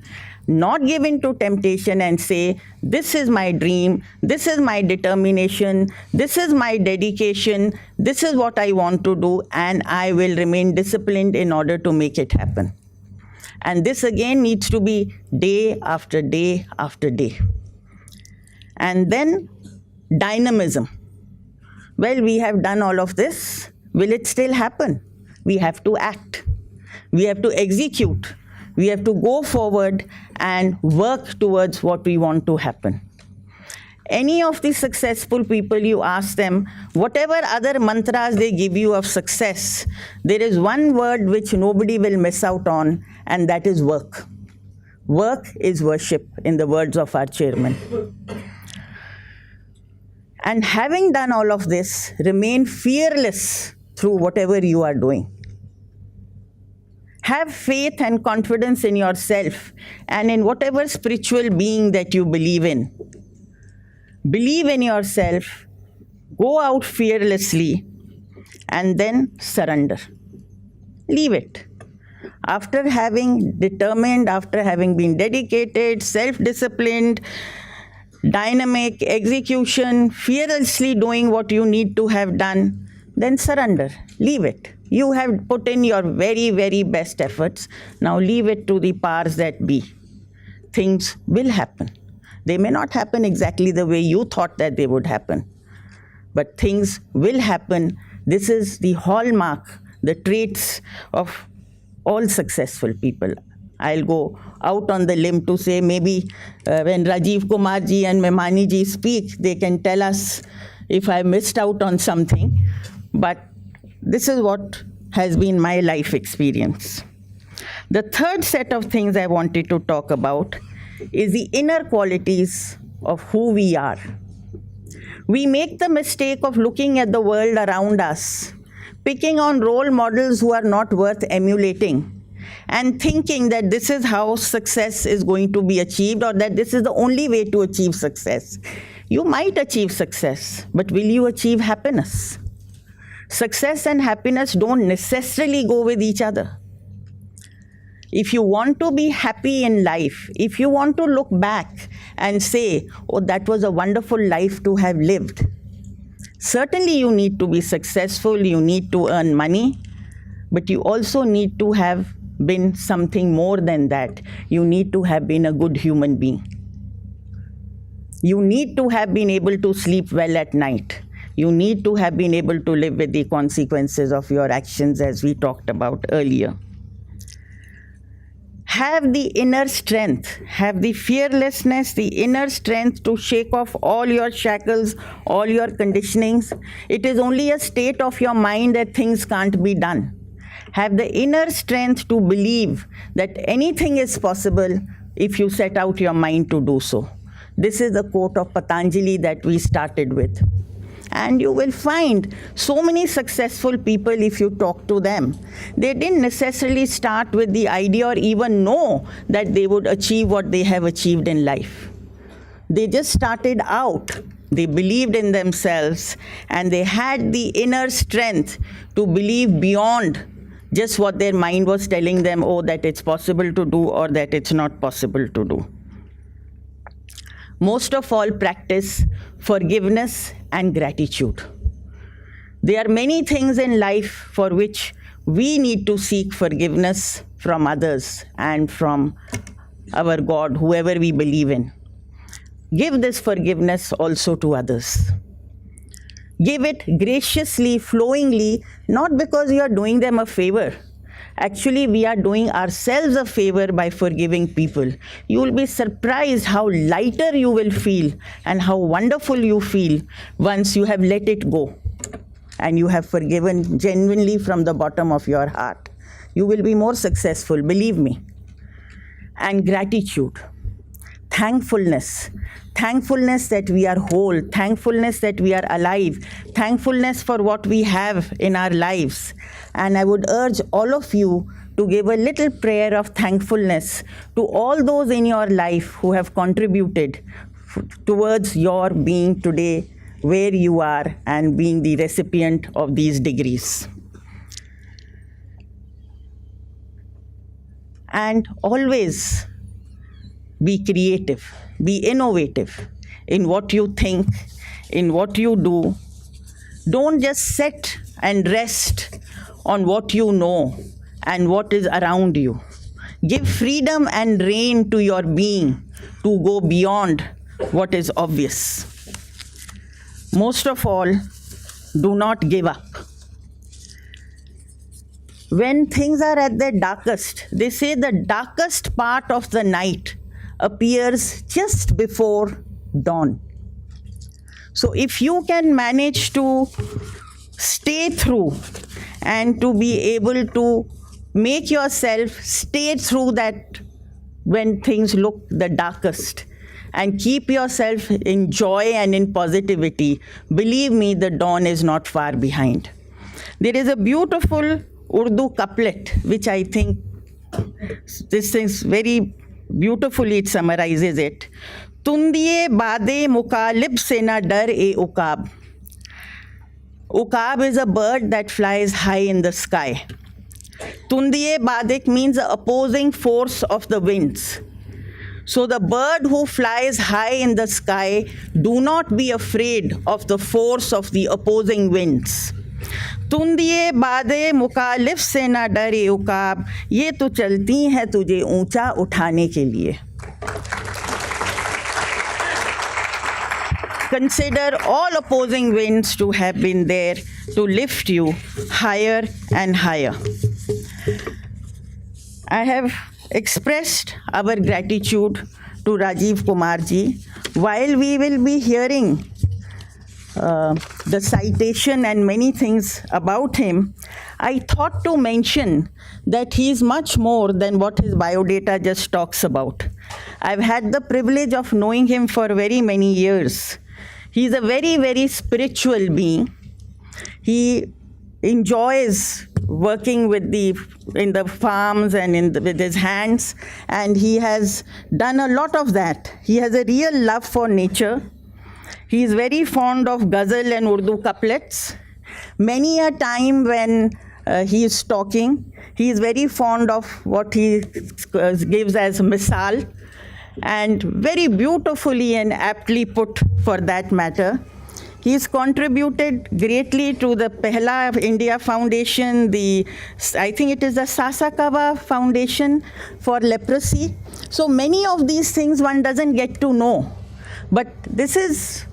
not give in to temptation and say, this is my dream, this is my determination, this is my dedication, this is what I want to do, and I will remain disciplined in order to make it happen. And this again needs to be day after day after day. And then dynamism. Well, we have done all of this. Will it still happen? We have to act. We have to execute. We have to go forward and work towards what we want to happen. Any of the successful people, you ask them, whatever other mantras they give you of success, there is one word which nobody will miss out on, and that is work. Work is worship, in the words of our chairman. And having done all of this, remain fearless through whatever you are doing. Have faith and confidence in yourself and in whatever spiritual being that you believe in. Believe in yourself, go out fearlessly, and then surrender. Leave it. After having determined, after having been dedicated, self-disciplined, dynamic, execution, fearlessly doing what you need to have done, then surrender. Leave it. You have put in your very, very best efforts. Now leave it to the powers that be. Things will happen. They may not happen exactly the way you thought that they would happen, but things will happen. This is the hallmark, the traits of all successful people. I'll go out on the limb to say maybe when Rajiv Kumar ji and Memani ji speak, they can tell us if I missed out on something. But this is what has been my life experience. The third set of things I wanted to talk about is the inner qualities of who we are. We make the mistake of looking at the world around us, picking on role models who are not worth emulating, and thinking that this is how success is going to be achieved, or that this is the only way to achieve success. You might achieve success, but will you achieve happiness? Success and happiness don't necessarily go with each other. If you want to be happy in life, if you want to look back and say, oh, that was a wonderful life to have lived, certainly you need to be successful, you need to earn money, but you also need to have been something more than that. You need to have been a good human being. You need to have been able to sleep well at night. You need to have been able to live with the consequences of your actions, as we talked about earlier. Have the inner strength, have the fearlessness, the inner strength to shake off all your shackles, all your conditionings. It is only a state of your mind that things can't be done. Have the inner strength to believe that anything is possible if you set out your mind to do so. This is the quote of Patanjali that we started with. And you will find so many successful people, if you talk to them, they didn't necessarily start with the idea or even know that they would achieve what they have achieved in life. They just started out. They believed in themselves and they had the inner strength to believe beyond just what their mind was telling them, oh, that it's possible to do or that it's not possible to do. Most of all, practice forgiveness and gratitude. There are many things in life for which we need to seek forgiveness from others and from our God, whoever we believe in. Give this forgiveness also to others. Give it graciously, flowingly, not because you are doing them a favor. Actually, we are doing ourselves a favor by forgiving people. You will be surprised how lighter you will feel and how wonderful you feel once you have let it go and you have forgiven genuinely from the bottom of your heart. You will be more successful, believe me. And gratitude, thankfulness. Thankfulness that we are whole, thankfulness that we are alive, thankfulness for what we have in our lives. And I would urge all of you to give a little prayer of thankfulness to all those in your life who have contributed towards your being today where you are and being the recipient of these degrees. And always be creative, be innovative in what you think, in what you do. Don't just sit and rest on what you know and what is around you. Give freedom and rein to your being to go beyond what is obvious. Most of all, do not give up. When things are at their darkest, they say the darkest part of the night appears just before dawn. So if you can manage to stay through and to be able to make yourself stay through that when things look the darkest, and keep yourself in joy and in positivity. Believe me, the dawn is not far behind. There is a beautiful Urdu couplet, which I think this is very beautifully, it summarizes it. Tundiye bade mukalib se na dar e ukab. Ukab is a bird that flies high in the sky. Tundiye badik means the opposing force of the winds. So the bird who flies high in the sky, do not be afraid of the force of the opposing winds. Tundiye bade मुखालिफ से ना डरे उकाब, ये तो चलती हैं तुझे ऊंचा उठाने के लिए. Consider all opposing winds to have been there to lift you higher and higher. I have expressed our gratitude to Rajiv Kumar ji. While we will be hearing the citation and many things about him, I thought to mention that he is much more than what his biodata just talks about. I've had the privilege of knowing him for very many years. He's a very, very spiritual being. He enjoys working with in the farms and with his hands, and he has done a lot of that. He has a real love for nature. He is very fond of ghazal and Urdu couplets. Many a time when he is talking, he is very fond of what he gives as misal, and very beautifully and aptly put for that matter. He's contributed greatly to the Pehla India Foundation, I think it is the Sasakava Foundation for leprosy. So many of these things one doesn't get to know. But this is,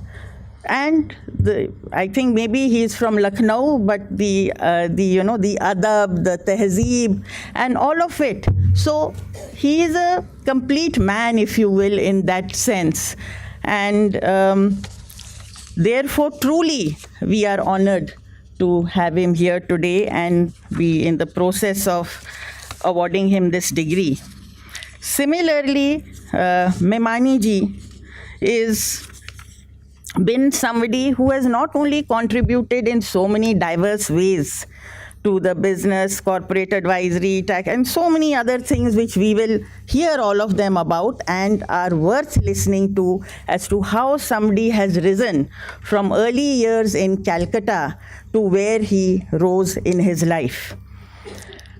and I think maybe he's from Lucknow, but the adab, the tehzeeb, and all of it. So he is a complete man, if you will, in that sense. And therefore, truly, we are honored to have him here today and be in the process of awarding him this degree. Similarly, Memani ji is been somebody who has not only contributed in so many diverse ways to the business, corporate advisory, tax, and so many other things which we will hear all of them about and are worth listening to as to how somebody has risen from early years in Calcutta to where he rose in his life.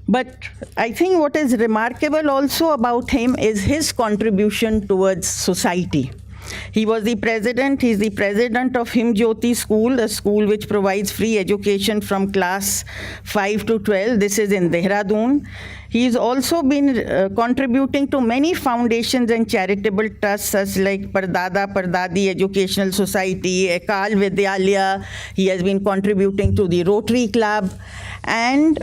But I think what is remarkable also about him is his contribution towards society. He was the president, he's the president of Himjyoti School, a school which provides free education from class 5 to 12. This is in Dehradun. He's also been contributing to many foundations and charitable trusts such like Pardada Pardadi Educational Society, Ekal Vidyalaya. He has been contributing to the Rotary Club. And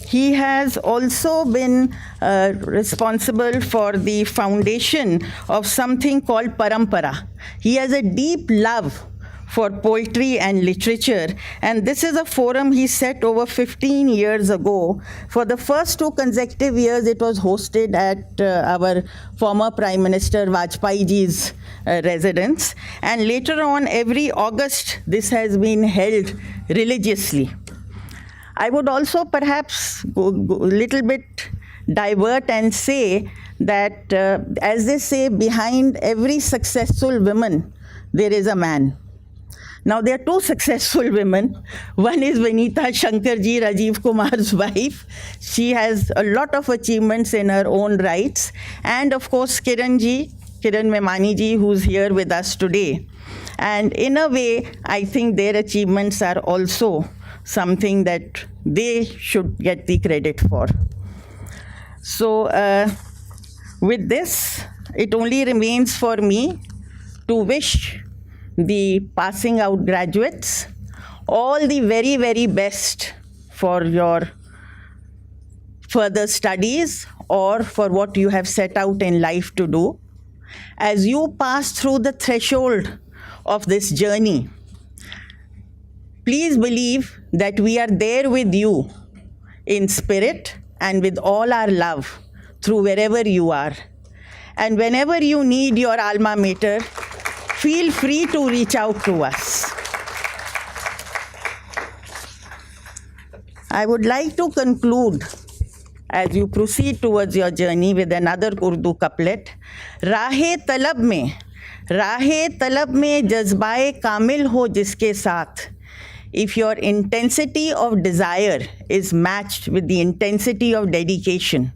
he has also been responsible for the foundation of something called Parampara. He has a deep love for poetry and literature, and this is a forum he set over 15 years ago. For the first 2 consecutive years, it was hosted at our former Prime Minister Vajpayee ji's residence, and later on, every August, this has been held religiously. I would also perhaps go a little bit divert and say that, as they say, behind every successful woman, there is a man. Now, there are 2 successful women. One is Vinita Shankarji, Rajiv Kumar's wife. She has a lot of achievements in her own rights. And of course, Kiran Memani ji, who's here with us today. And in a way, I think their achievements are also something that they should get the credit for. So with this, it only remains for me to wish the passing out graduates all the very, very best for your further studies or for what you have set out in life to do. As you pass through the threshold of this journey, please believe that we are there with you in spirit and with all our love through wherever you are. And whenever you need your alma mater, feel free to reach out to us. I would like to conclude as you proceed towards your journey with another Urdu couplet. राहे तलब में जज्बाए कामिल हो जिसके साथ. If your intensity of desire is matched with the intensity of dedication,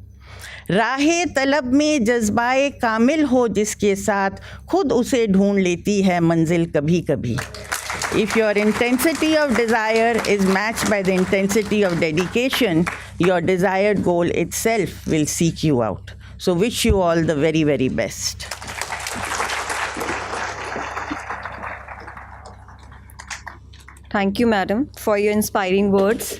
राहे तलब में जज्बाए कामिल हो जिसके साथ, खुद उसे ढूंढ लेती है मंजिल कभी कभी. If your intensity of desire is matched by the intensity of dedication, your desired goal itself will seek you out. So wish you all the very, very best. Thank you, Madam, for your inspiring words.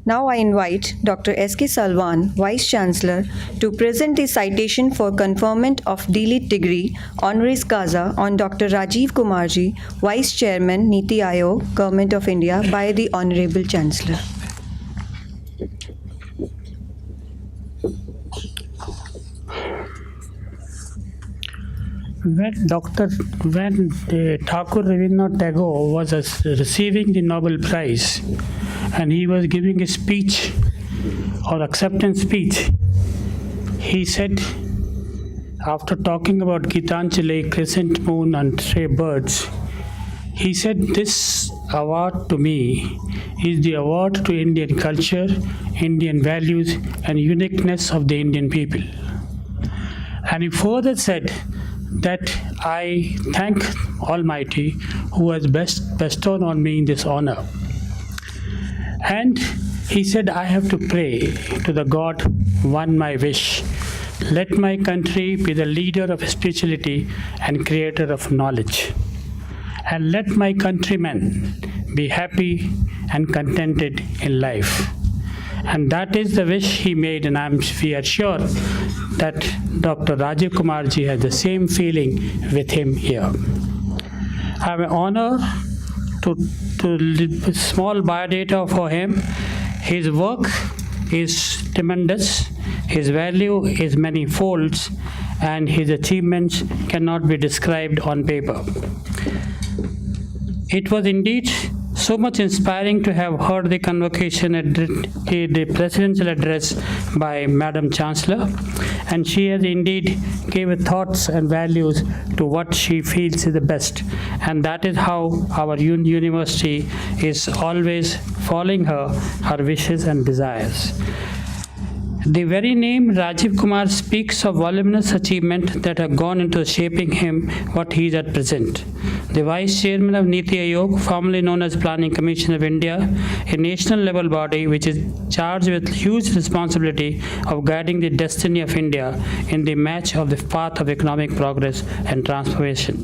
Now I invite Dr. S.K. Salwan, Vice Chancellor, to present the citation for conferment of D.Litt degree honoris causa on Dr. Rajiv Kumarji, Vice Chairman, Niti Aayog, Government of India, by the Honorable Chancellor. When Thakur Rabindranath Tagore was receiving the Nobel Prize and he was giving a speech or acceptance speech, he said, after talking about Gitanjali, crescent moon and stray birds, he said, this award to me is the award to Indian culture, Indian values and uniqueness of the Indian people. And he further said that I thank Almighty who has bestowed on me this honor. And he said, I have to pray to the God, one my wish. Let my country be the leader of spirituality and creator of knowledge. And let my countrymen be happy and contented in life. And that is the wish he made, and we are sure that Dr. Rajiv Kumarji has the same feeling with him here. I have an honor to leave small biodata for him. His work is tremendous, his value is many folds, and his achievements cannot be described on paper. It was indeed so much inspiring to have heard the convocation at the presidential address by Madam Chancellor, and she has indeed gave thoughts and values to what she feels is the best, and that is how our university is always following her wishes and desires. The very name Rajiv Kumar speaks of voluminous achievement that have gone into shaping him what he is at present. The Vice Chairman of Niti Aayog, formerly known as Planning Commission of India, a national level body which is charged with huge responsibility of guiding the destiny of India in the match of the path of economic progress and transformation.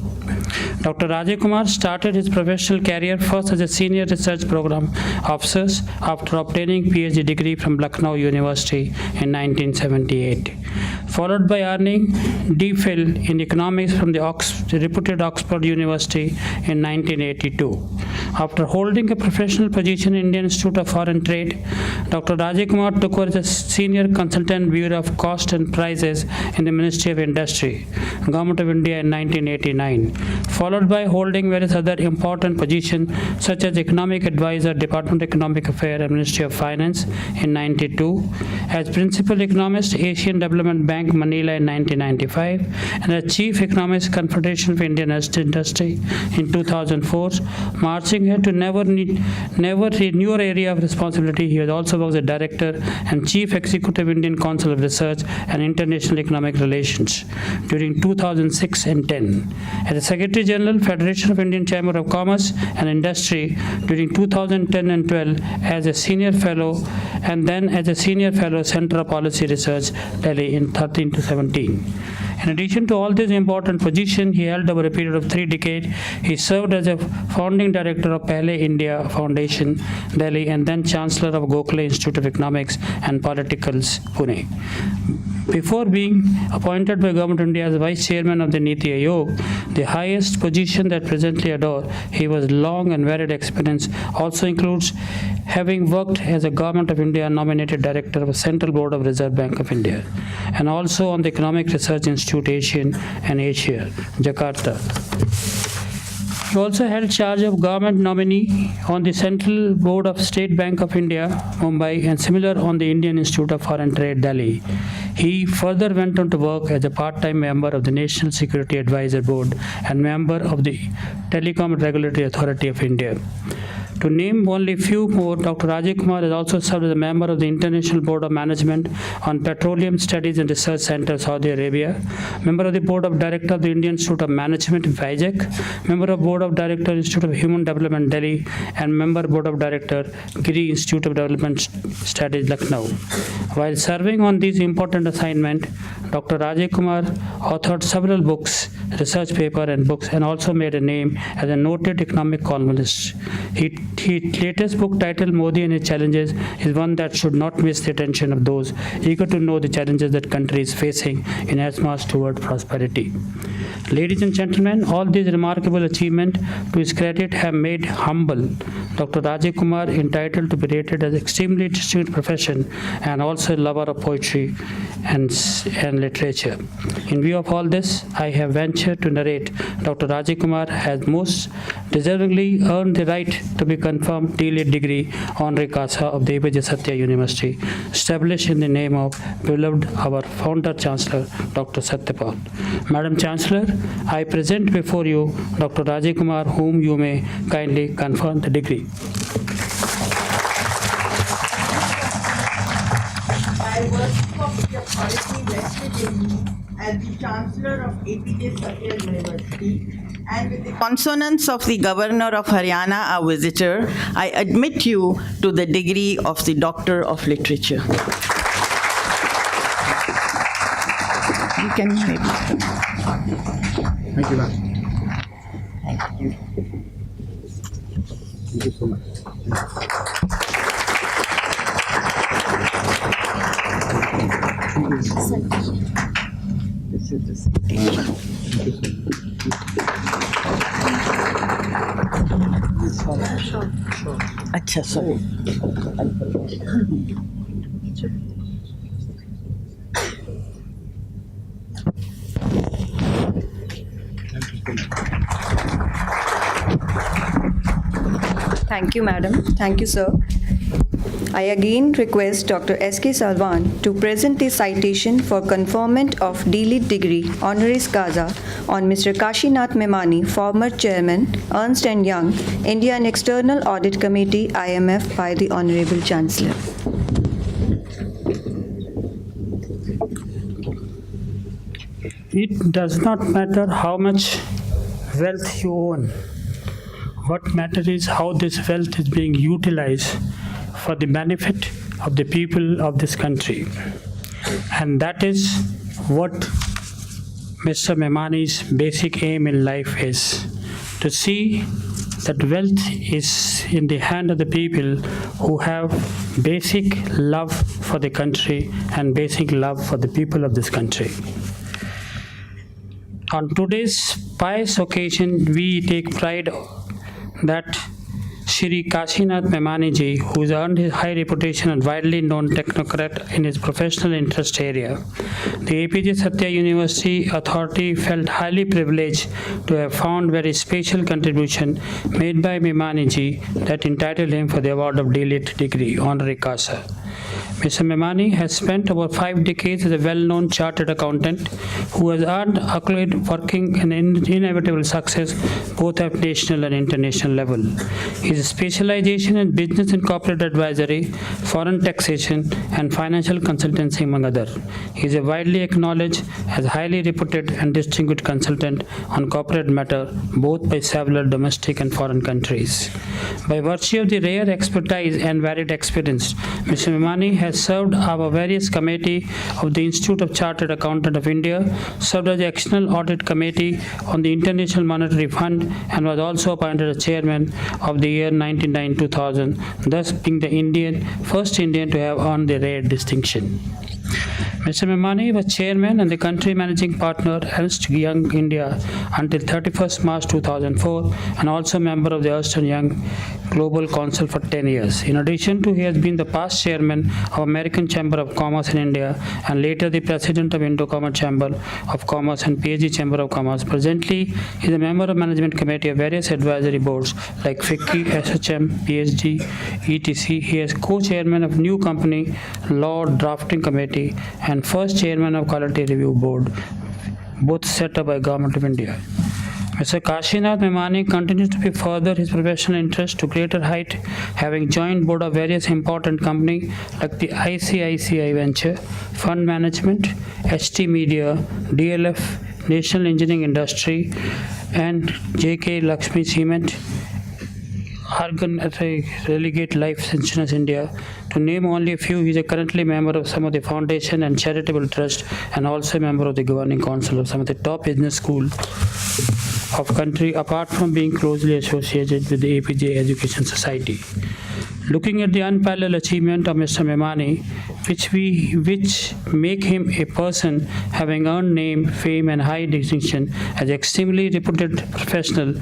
Dr. Rajiv Kumar started his professional career first as a senior research program officer after obtaining PhD degree from Lucknow University in 1978, followed by earning DPhil in economics from the reputed Oxford University in 1982. After holding a professional position in Indian Institute of Foreign Trade, Dr. Rajiv Kumar took over as a senior consultant Bureau of Cost and Prices in the Ministry of Industry, Government of India in 1989, followed by holding various other important positions such as Economic Advisor, Department of Economic Affairs and Ministry of Finance in 1992, as Principal Economist, Asian Development Bank, Manila in 1995, and as Chief Economist, Confederation of Indian Industry in 2004, marching ahead to never newer area of responsibility. He has also worked as Director and Chief Executive Indian Council of Research and International Economic Relations during 2006 and 10, as a Secretary General, Federation of Indian Chamber of Commerce and Industry during 2010 and 12, as a Senior Fellow, and then as a Senior Fellow, Center of Policy Research, Delhi in 13 to 17. In addition to all these important positions he held over a period of 3 decades, he served as a founding director of Pehle India Foundation, Delhi, and then Chancellor of Gokhale Institute of Economics and Politicals, Pune. Before being appointed by Government of India as Vice Chairman of the Niti Aayog, the highest position that presently adore, he was long and varied experience also includes having worked as a Government of India nominated Director of the Central Board of Reserve Bank of India and also on the Economic Research Institute Asian and Asia, Jakarta. He also held charge of government nominee on the Central Board of State Bank of India, Mumbai, and similar on the Indian Institute of Foreign Trade, Delhi. He further went on to work as a part-time member of the National Security Advisor Board and member of the Telecom Regulatory Authority of India. To name only a few more, Dr. Rajiv Kumar has also served as a member of the International Board of Management on Petroleum Studies and Research Center, Saudi Arabia, member of the Board of Directors of the Indian Institute of Management, Vizag, member of Board of Directors, Institute of Human Development, Delhi, and member Board of Directors, Giri Institute of Development Studies, Lucknow. While serving on these important assignments, Dr. Rajiv Kumar authored several books, research papers, and books, and also made a name as a noted economic columnist. His latest book titled Modi and His Challenges is one that should not miss the attention of those eager to know the challenges that country is facing in its march toward prosperity. Ladies and gentlemen, all these remarkable achievements to his credit have made humble Dr. Rajiv Kumar entitled to be rated as extremely distinguished profession and also a lover of poetry and literature. In view of all this, I have ventured to narrate Dr. Rajiv Kumar has most deservingly earned the right to be confirmed D.Litt degree honorary causa of the Apeejay Satya University, established in the name of beloved our founder Chancellor, Dr. Satyapal. Madam Chancellor, I present before you Dr. Rajiv Kumar, whom you may kindly confirm the degree. By virtue of the authority vested in me as the Chancellor of Apeejay Satya University and with the Consonance of the Governor of Haryana, our visitor, I admit you to the degree of the Doctor of Literature. You can maybe. Thank you, ma'am. Thank you. Thank you so much. This is the citation. Acha, sorry. Thank you, madam. Thank you, sir. I again request Dr. S.K. Salwan to present the citation for conferment of D.Litt degree honoris causa on Mr. Kashinath Memani, former chairman, Ernst & Young, Indian External Audit Committee, IMF, by the Honorable Chancellor. It does not matter how much wealth you own. What matters is how this wealth is being utilized for the benefit of the people of this country. And that is what Mr. Memani's basic aim in life is, to see that wealth is in the hand of the people who have basic love for the country and basic love for the people of this country. On today's pious occasion, we take pride that Shri Kashinath Memani ji, who has earned his high reputation and widely known technocrat in his professional interest area, the Apeejay Satya University Authority felt highly privileged to have found very special contribution made by Memani ji that entitled him for the award of D.Litt degree, honorary causa. Mr. Memani has spent over 5 decades as a well-known chartered accountant who has earned accolade working in inevitable success both at national and international level. His specialization in business and corporate advisory, foreign taxation, and financial consultancy, among others. He is a widely acknowledged as highly reputed and distinguished consultant on corporate matter both by several domestic and foreign countries. By virtue of the rare expertise and varied experience, Mr. Memani has served our various committee of the Institute of Chartered Accountant of India, served as the External Audit Committee on the International Monetary Fund, and was also appointed as chairman of the year 1999-2000, thus being the first Indian to have earned the rare distinction. Mr. Memani was chairman and the country managing partner Ernst Young India until 31st March 2004 and also member of the Ernst Young Global Council for 10 years. In addition to, he has been the past chairman of American Chamber of Commerce in India and later the president of Indo-Commerce Chamber of Commerce and PhD Chamber of Commerce. Presently, he is a member of management committee of various advisory boards like FICCI, SHM, PhD, etc. He is co-chairman of new company law drafting committee and first chairman of quality review board, both set up by Government of India. Mr. Kashinath Memani continues to further his professional interest to greater height, having joined board of various important companies like the ICICI Venture, Fund Management, HT Media, DLF, National Engineering Industry, and JK Lakshmi Cement, Argan Relegate Life Insurance India. To name only a few, he is currently a member of some of the foundation and charitable trust and also a member of the governing council of some of the top business schools of country, apart from being closely associated with the Apeejay Education Society. Looking at the unparalleled achievement of Mr. Memani, which make him a person having earned name, fame, and high distinction as extremely reputed professional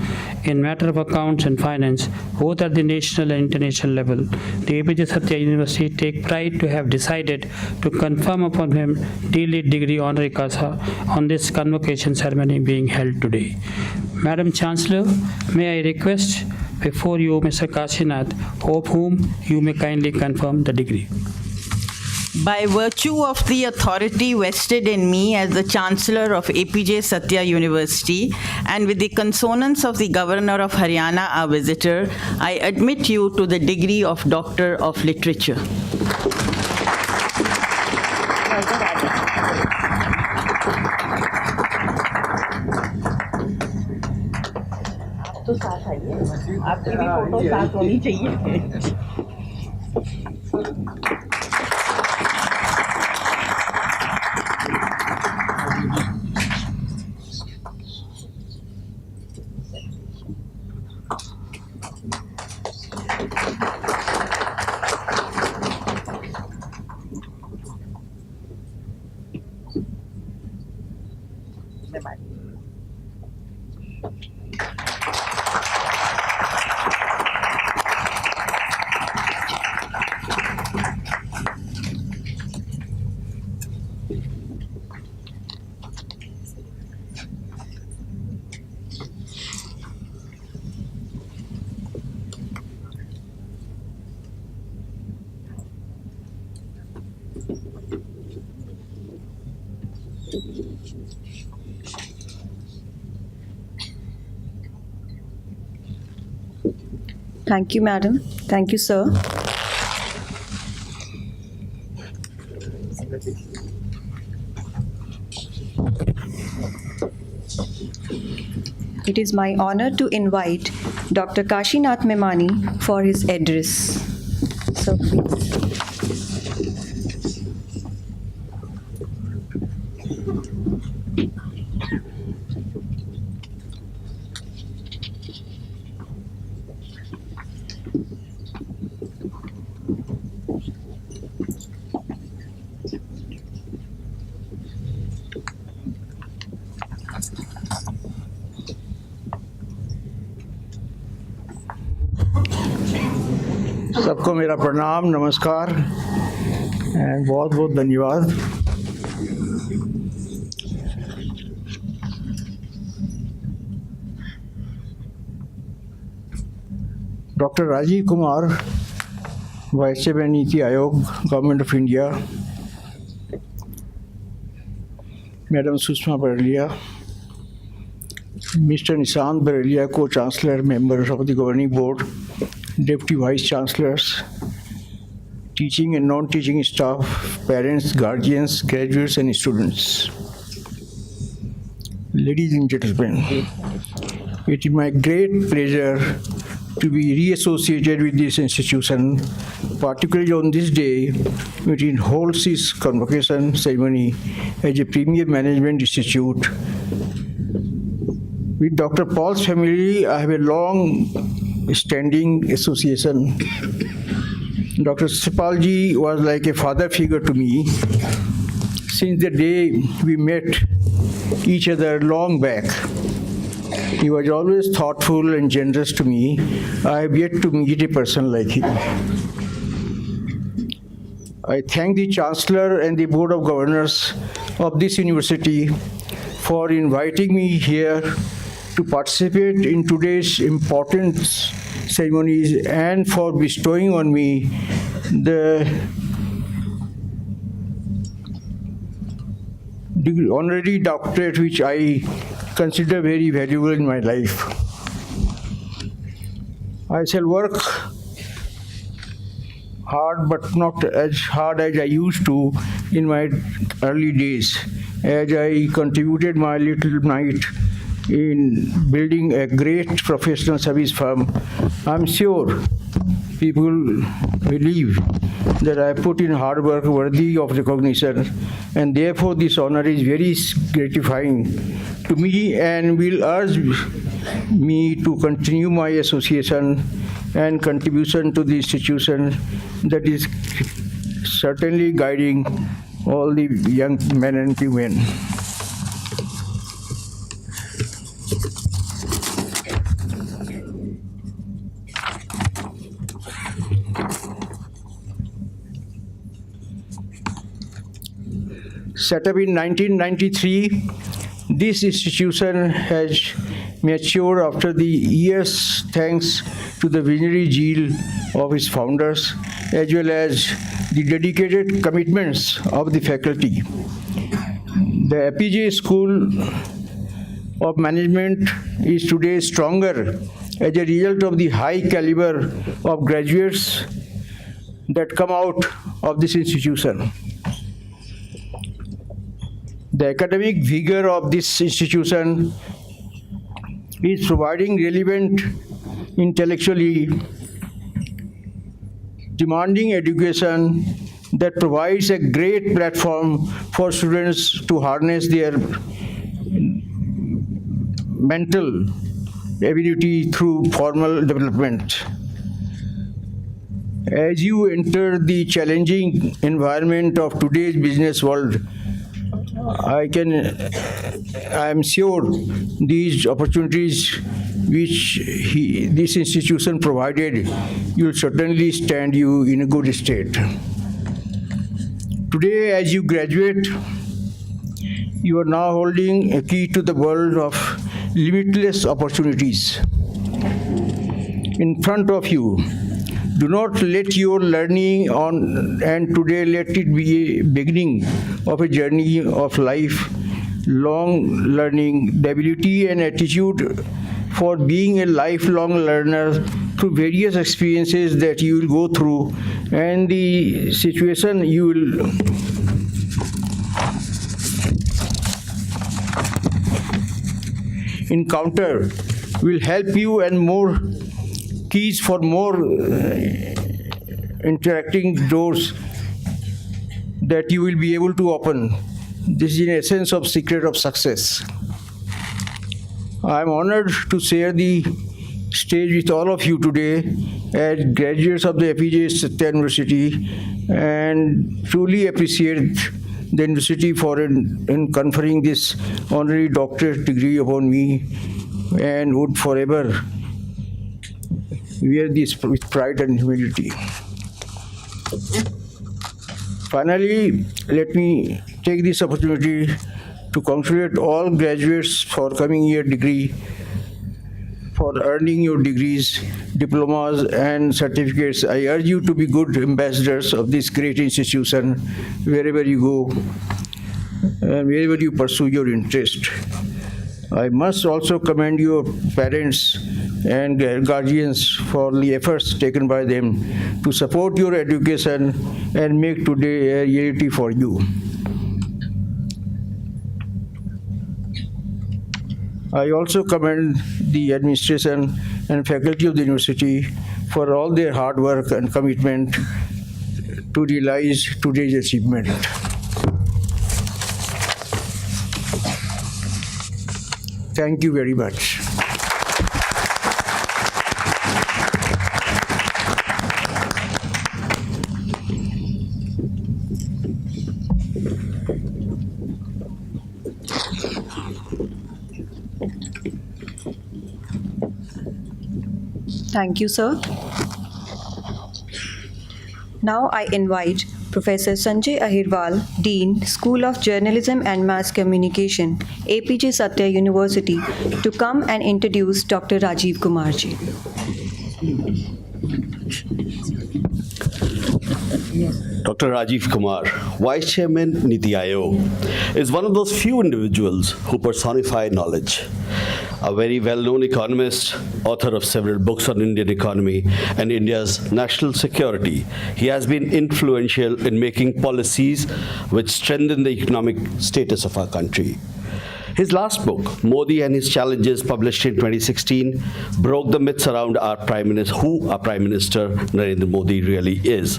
in matter of accounts and finance, both at the national and international level, the Apeejay Satya University take pride to have decided to confirm upon him D.Litt degree honor causa on this convocation ceremony being held today. Madam Chancellor, may I request before you, Mr. Kashinath, of whom you may kindly confirm the degree. By virtue of the authority vested in me as the Chancellor of Apeejay Satya University and with the consonance of the Governor of Haryana, our visitor, I admit you to the degree of Doctor of Literature. तो साथ आइए, आपकी भी photo साथ होनी चाहिए। Thank you, madam. Thank you, sir. It is my honor to invite Dr. Kashinath Memani for his address. So, please. सबको मेरा प्रणाम, नमस्कार एंड बहुत बहुत धन्यवाद। Doctor Rajiv Kumar, vice chairman Niti Aayog, government of India, madam Sushma Bareliya, mister Nishant Bareliya, co chancellor, members of the governing board, Deputy Vice Chancellors, teaching and non-teaching staff, parents, guardians, graduates and students. Ladies and gentlemen, it is my great pleasure to be reassociated with this institution, particularly on this day, which it holds its convocation ceremony as a premier management institute. With Dr. Paul's family, I have a long standing association. Dr. Sipalji was like a father figure to me. since the day we met each other long back. He was always thoughtful and generous to me. I have yet to meet a person like him. I thank the Chancellor and the Board of Governors of this university for inviting me here to participate in today's important ceremonies and for bestowing on me the honorary doctorate which I consider very valuable in my life. I shall work hard, but not as hard as I used to in my early days, as I contributed my little mite in building a great professional service firm. I'm sure people believe that I put in hard work worthy of recognition, and therefore this honor is very gratifying to me and will urge me to continue my association and contribution to the institution that is certainly guiding all the young men and women. Set up in 1993, this institution has matured after the years thanks to the visionary zeal of its founders as well as the dedicated commitments of the faculty. The Apeejay School of Management is today stronger as a result of the high caliber of graduates that come out of this institution. The academic vigor of this institution is providing relevant, intellectually demanding education that provides a great platform for students to harness their mental ability through formal development. As you enter the challenging environment of today's business world, I am sure these opportunities which this institution provided will certainly stand you in a good state. Today, as you graduate, you are now holding a key to the world of limitless opportunities in front of you. Do not let your learning on and today let it be a beginning of a journey of life, long learning, the ability and attitude for being a lifelong learner through various experiences that you will go through and the situation you will encounter will help you and more keys for more interacting doors that you will be able to open. This is in essence of secret of success. I am honored to share the stage with all of you today as graduates of the Apeejay Satya University and truly appreciate the university for in conferring this honorary doctorate degree upon me and would forever wear this with pride and humility. Finally, let me take this opportunity to congratulate all graduates for coming year degree, for earning your degrees, diplomas, and certificates. I urge you to be good ambassadors of this great institution wherever you go and wherever you pursue your interest. I must also commend your parents and guardians for the efforts taken by them to support your education and make today a reality for you. I also commend the administration and faculty of the university for all their hard work and commitment to realize today's achievement. Thank you very much. Thank you, sir. Now I invite Professor Sanjay Ahirwal, Dean, School of Journalism and Mass Communication, Apeejay Satya University, to come and introduce Dr. Rajiv Kumar ji. Dr. Rajiv Kumar, Vice Chairman Niti Aayog, is one of those few individuals who personify knowledge. A very well-known economist, author of several books on Indian economy and India's national security, he has been influential in making policies which strengthen the economic status of our country. His last book, Modi and His Challenges, published in 2016, broke the myths around who our Prime Minister Narendra Modi really is.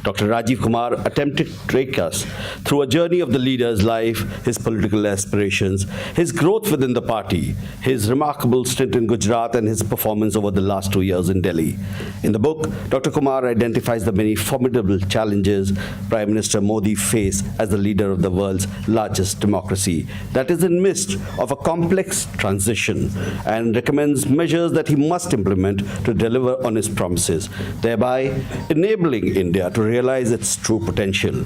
Dr. Rajiv Kumar attempted to take us through a journey of the leader's life, his political aspirations, his growth within the party, his remarkable stint in Gujarat, and his performance over the last 2 years in Delhi. In the book, Dr. Kumar identifies the many formidable challenges Prime Minister Modi faced as the leader of the world's largest democracy that is in midst of a complex transition, and recommends measures that he must implement to deliver on his promises, thereby enabling India to realize its true potential.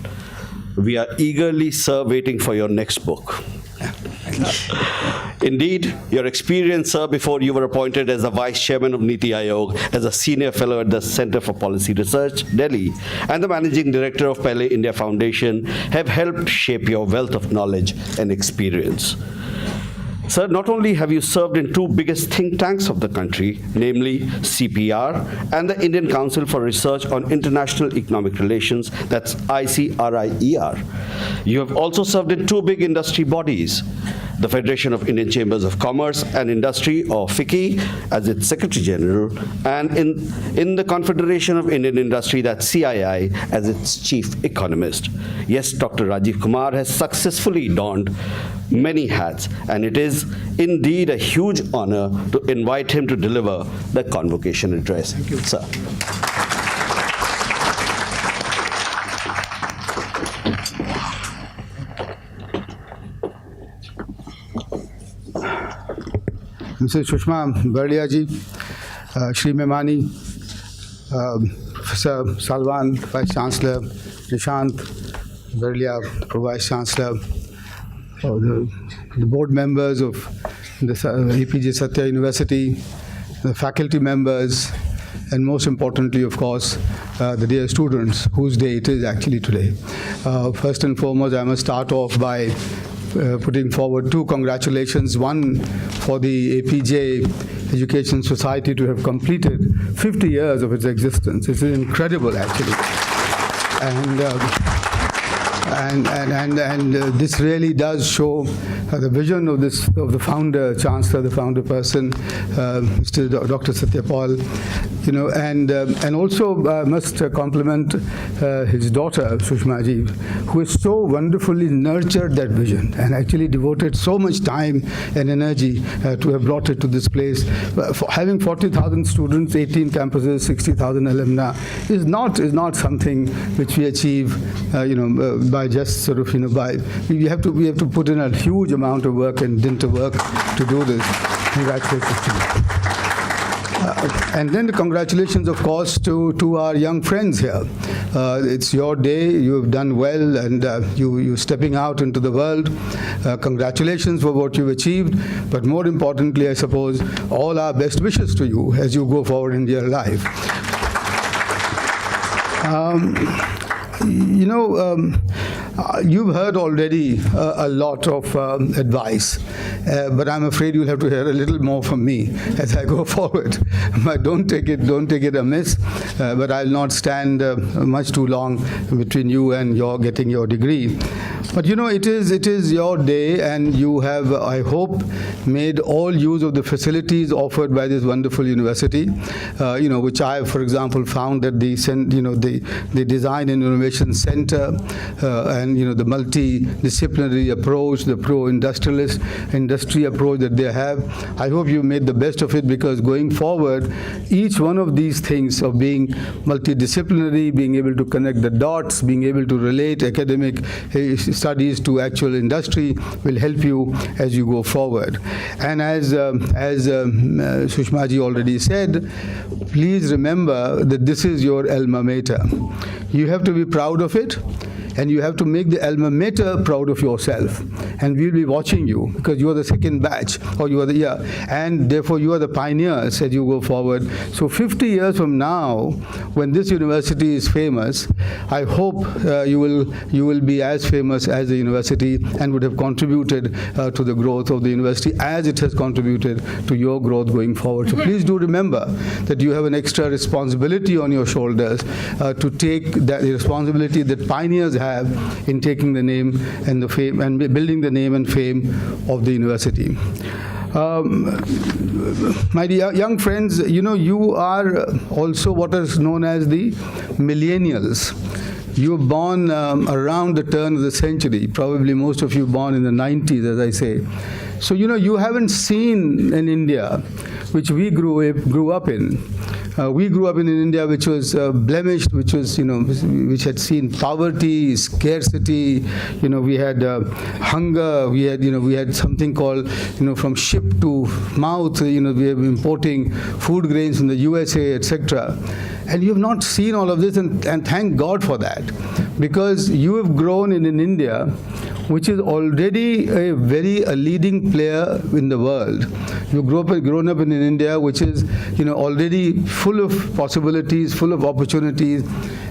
We are eagerly, sir, waiting for your next book. Indeed, your experience, sir, before you were appointed as the Vice Chairman of Niti Aayog, as a Senior Fellow at the Center for Policy Research, Delhi, and the Managing Director of Pehle India Foundation have helped shape your wealth of knowledge and experience. Sir, not only have you served in two biggest think tanks of the country, namely CPR and the Indian Council for Research on International Economic Relations, that's ICRIER, you have also served in two big industry bodies, the Federation of Indian Chambers of Commerce and Industry, or FICCI, as its Secretary General, and in the Confederation of Indian Industry, that's CII, as its Chief Economist. Yes, Dr. Rajiv Kumar has successfully donned many hats, and it is indeed a huge honor to invite him to deliver the convocation address. Thank you, sir. Mrs. Sushma Barlia ji, Shri Memani, Professor Salwan, Vice Chancellor, Nishant Barlia, Vice Chancellor, the board members of the Apeejay Satya University, the faculty members, and most importantly, of course, the dear students, whose day it is actually today. First and foremost, I must start off by putting forward two congratulations. One for the Apeejay Education Society to have completed 50 years of its existence. It's incredible, actually. And this really does show the vision of the founder, Chancellor, the founder person, Mr. Dr. Satyapal, and also must compliment his daughter, Sushma ji, who has so wonderfully nurtured that vision and actually devoted so much time and energy to have brought it to this place. Having 40,000 students, 18 campuses, 60,000 alumni is not something which we achieve, by just sort of, we have to put in a huge amount of work and dint of work to do this. Congratulations to you. And then the congratulations, of course, to our young friends here. It's your day. You have done well, and you stepping out into the world. Congratulations for what you've achieved. But more importantly, I suppose, all our best wishes to you as you go forward in your life. You've heard already a lot of advice, but I'm afraid you'll have to hear a little more from me as I go forward. But don't take it amiss. But I'll not stand much too long between you and your getting your degree. But it is your day, and you have, I hope, made all use of the facilities offered by this wonderful university. Which I, for example, found that the Design and Innovation Center and the multidisciplinary approach, the industry approach that they have. I hope you made the best of it, because going forward, each one of these things of being multidisciplinary, being able to connect the dots, being able to relate academic studies to actual industry will help you as you go forward. And as Sushma ji already said, please remember that this is your alma mater. You have to be proud of it, and you have to make the alma mater proud of yourself. And we'll be watching you because you are the second batch, or you are and therefore you are the pioneers as you go forward. So 50 years from now, when this university is famous, I hope you will be as famous as the university and would have contributed to the growth of the university as it has contributed to your growth going forward. So please do remember that you have an extra responsibility on your shoulders to take that responsibility that pioneers have in taking the name and the fame and building the name and fame of the university. My dear young friends, you are also what is known as the millennials. You were born around the turn of the century, probably most of you born in the 90s, as I say. So, you haven't seen an India which we grew up in. We grew up in an India which was blemished, which was, which had seen poverty, scarcity. We had hunger. We had something called, from ship to mouth. We were importing food grains from the USA, etc. And you have not seen all of this, and thank God for that, because you have grown in an India which is already a leading player in the world. You've grown up in an India which is, already full of possibilities, full of opportunities,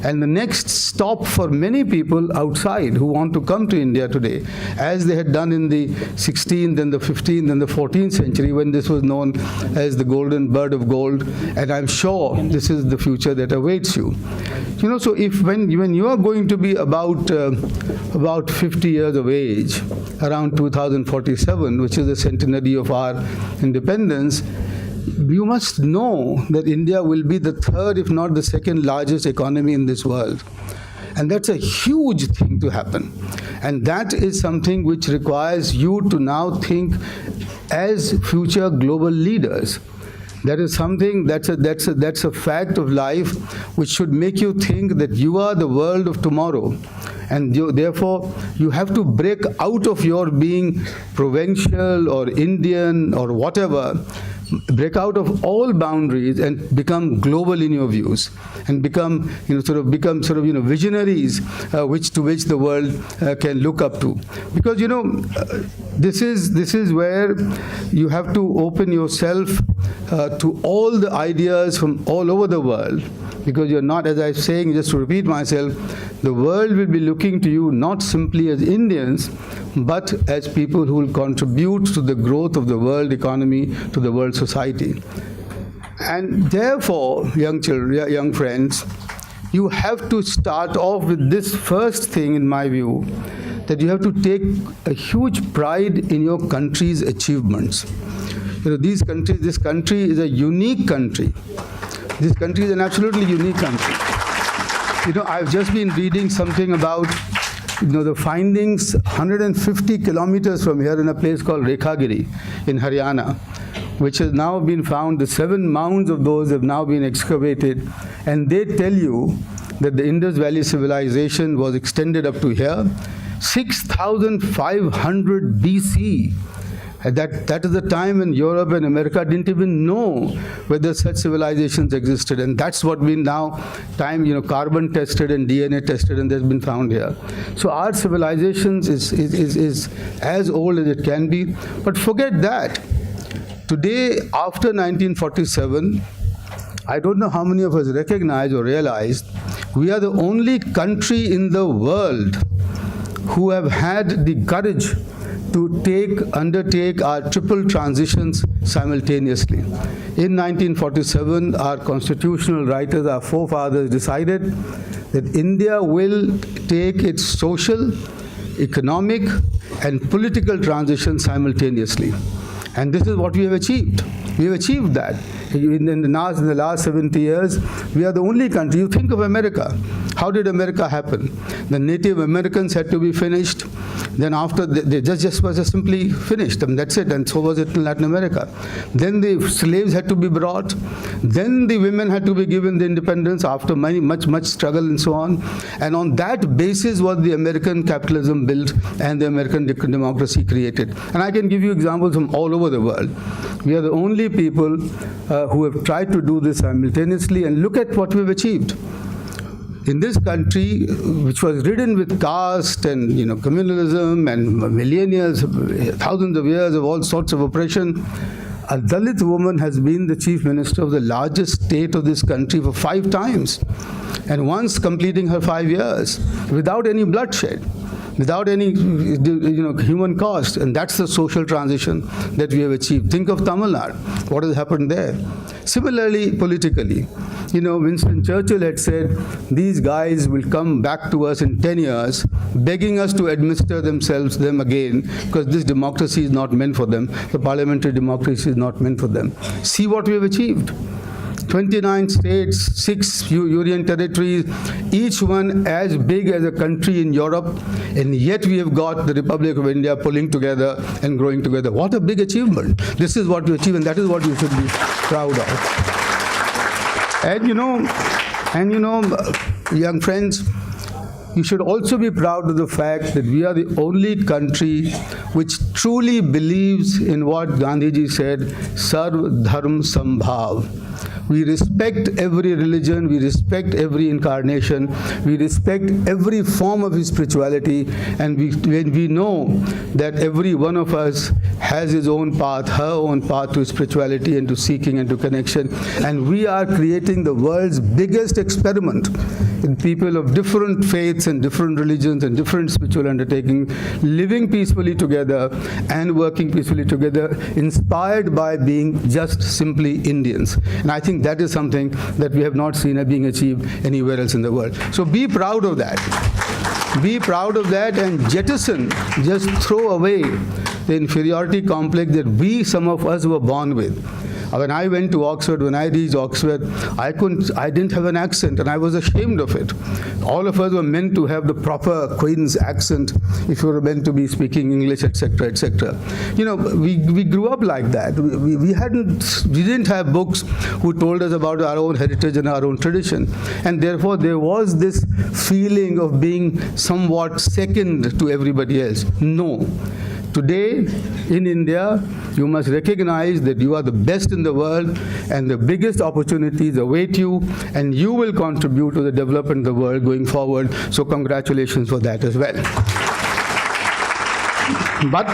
and the next stop for many people outside who want to come to India today, as they had done in the 16th and the 15th and the 14th century when this was known as the golden bird of gold, and I'm sure this is the future that awaits you. So when you are going to be about 50 years of age, around 2047, which is the centenary of our independence, you must know that India will be the third, if not the second largest economy in this world. And that's a huge thing to happen. And that is something which requires you to now think as future global leaders. That is something, that's a fact of life which should make you think that you are the world of tomorrow. And therefore, you have to break out of your being provincial or Indian or whatever, break out of all boundaries and become global in your views, and become visionaries to which the world can look up to. Because this is where you have to open yourself to all the ideas from all over the world. Because you're not, as I'm saying, just to repeat myself, the world will be looking to you not simply as Indians, but as people who will contribute to the growth of the world economy, to the world society. And therefore, young friends, you have to start off with this first thing, in my view, that you have to take a huge pride in your country's achievements. This country is a unique country. This country is an absolutely unique country. I've just been reading something about, the findings 150 kilometers from here in a place called Rekhagiri in Haryana, which has now been found. The 7 mounds of those have now been excavated, and they tell you that the Indus Valley civilization was extended up to here, 6,500 BC. That is the time when Europe and America didn't even know whether such civilizations existed, and that's what we now carbon tested and DNA tested, and that's been found here. So our civilizations is as old as it can be. But forget that. Today, after 1947, I don't know how many of us recognize or realize we are the only country in the world who have had the courage to undertake our triple transitions simultaneously. In 1947, our constitutional writers, our forefathers, decided that India will take its social, economic, and political transition simultaneously. And this is what we have achieved. We have achieved that. In the last 70 years, we are the only country. You think of America. How did America happen? The Native Americans had to be finished. Then after, they just was just simply finished, and that's it, and so was it in Latin America. Then the slaves had to be brought. Then the women had to be given the independence after much struggle and so on. And on that basis was the American capitalism built and the American democracy created. And I can give you examples from all over the world. We are the only people who have tried to do this simultaneously, and look at what we've achieved. In this country, which was ridden with caste and communalism and millennials, thousands of years of all sorts of oppression, a Dalit woman has been the chief minister of the largest state of this country for 5 times, and once completing her 5 years without any bloodshed, without any human cost. And that's the social transition that we have achieved. Think of Tamil Nadu. What has happened there? Similarly, politically, Winston Churchill had said, these guys will come back to us in 10 years, begging us to administer them again, because this democracy is not meant for them. The parliamentary democracy is not meant for them. See what we have achieved. 29 states, 6 union territories, each one as big as a country in Europe, and yet we have got the Republic of India pulling together and growing together. What a big achievement. This is what we achieved, and that is what we should be proud of. And young friends, you should also be proud of the fact that we are the only country which truly believes in what Gandhiji said, Sarv Dharm Sambhav. We respect every religion, we respect every incarnation, we respect every form of spirituality, and when we know that every one of us has his own path, her own path to spirituality and to seeking and to connection, and we are creating the world's biggest experiment in people of different faiths and different religions and different spiritual undertakings, living peacefully together and working peacefully together, inspired by being just simply Indians. And I think that is something that we have not seen being achieved anywhere else in the world. So be proud of that. Be proud of that and jettison, just throw away the inferiority complex that some of us were born with. When I went to Oxford, when I reached Oxford, I didn't have an accent, and I was ashamed of it. All of us were meant to have the proper Queen's accent if you were meant to be speaking English, etc., etc. We grew up like that. We didn't have books who told us about our own heritage and our own tradition, and therefore there was this feeling of being somewhat second to everybody else. No. Today, in India, you must recognize that you are the best in the world and the biggest opportunities await you, and you will contribute to the development of the world going forward. So congratulations for that as well. But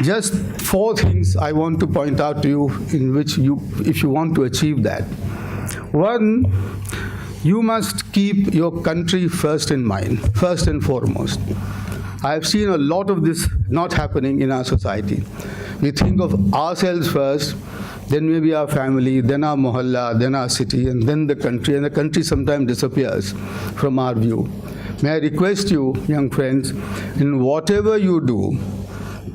just 4 things I want to point out to you in which if you want to achieve that. 1, you must keep your country first in mind, first and foremost. I have seen a lot of this not happening in our society. We think of ourselves first, then maybe our family, then our mohalla, then our city, and then the country, and the country sometimes disappears from our view. May I request you, young friends, in whatever you do,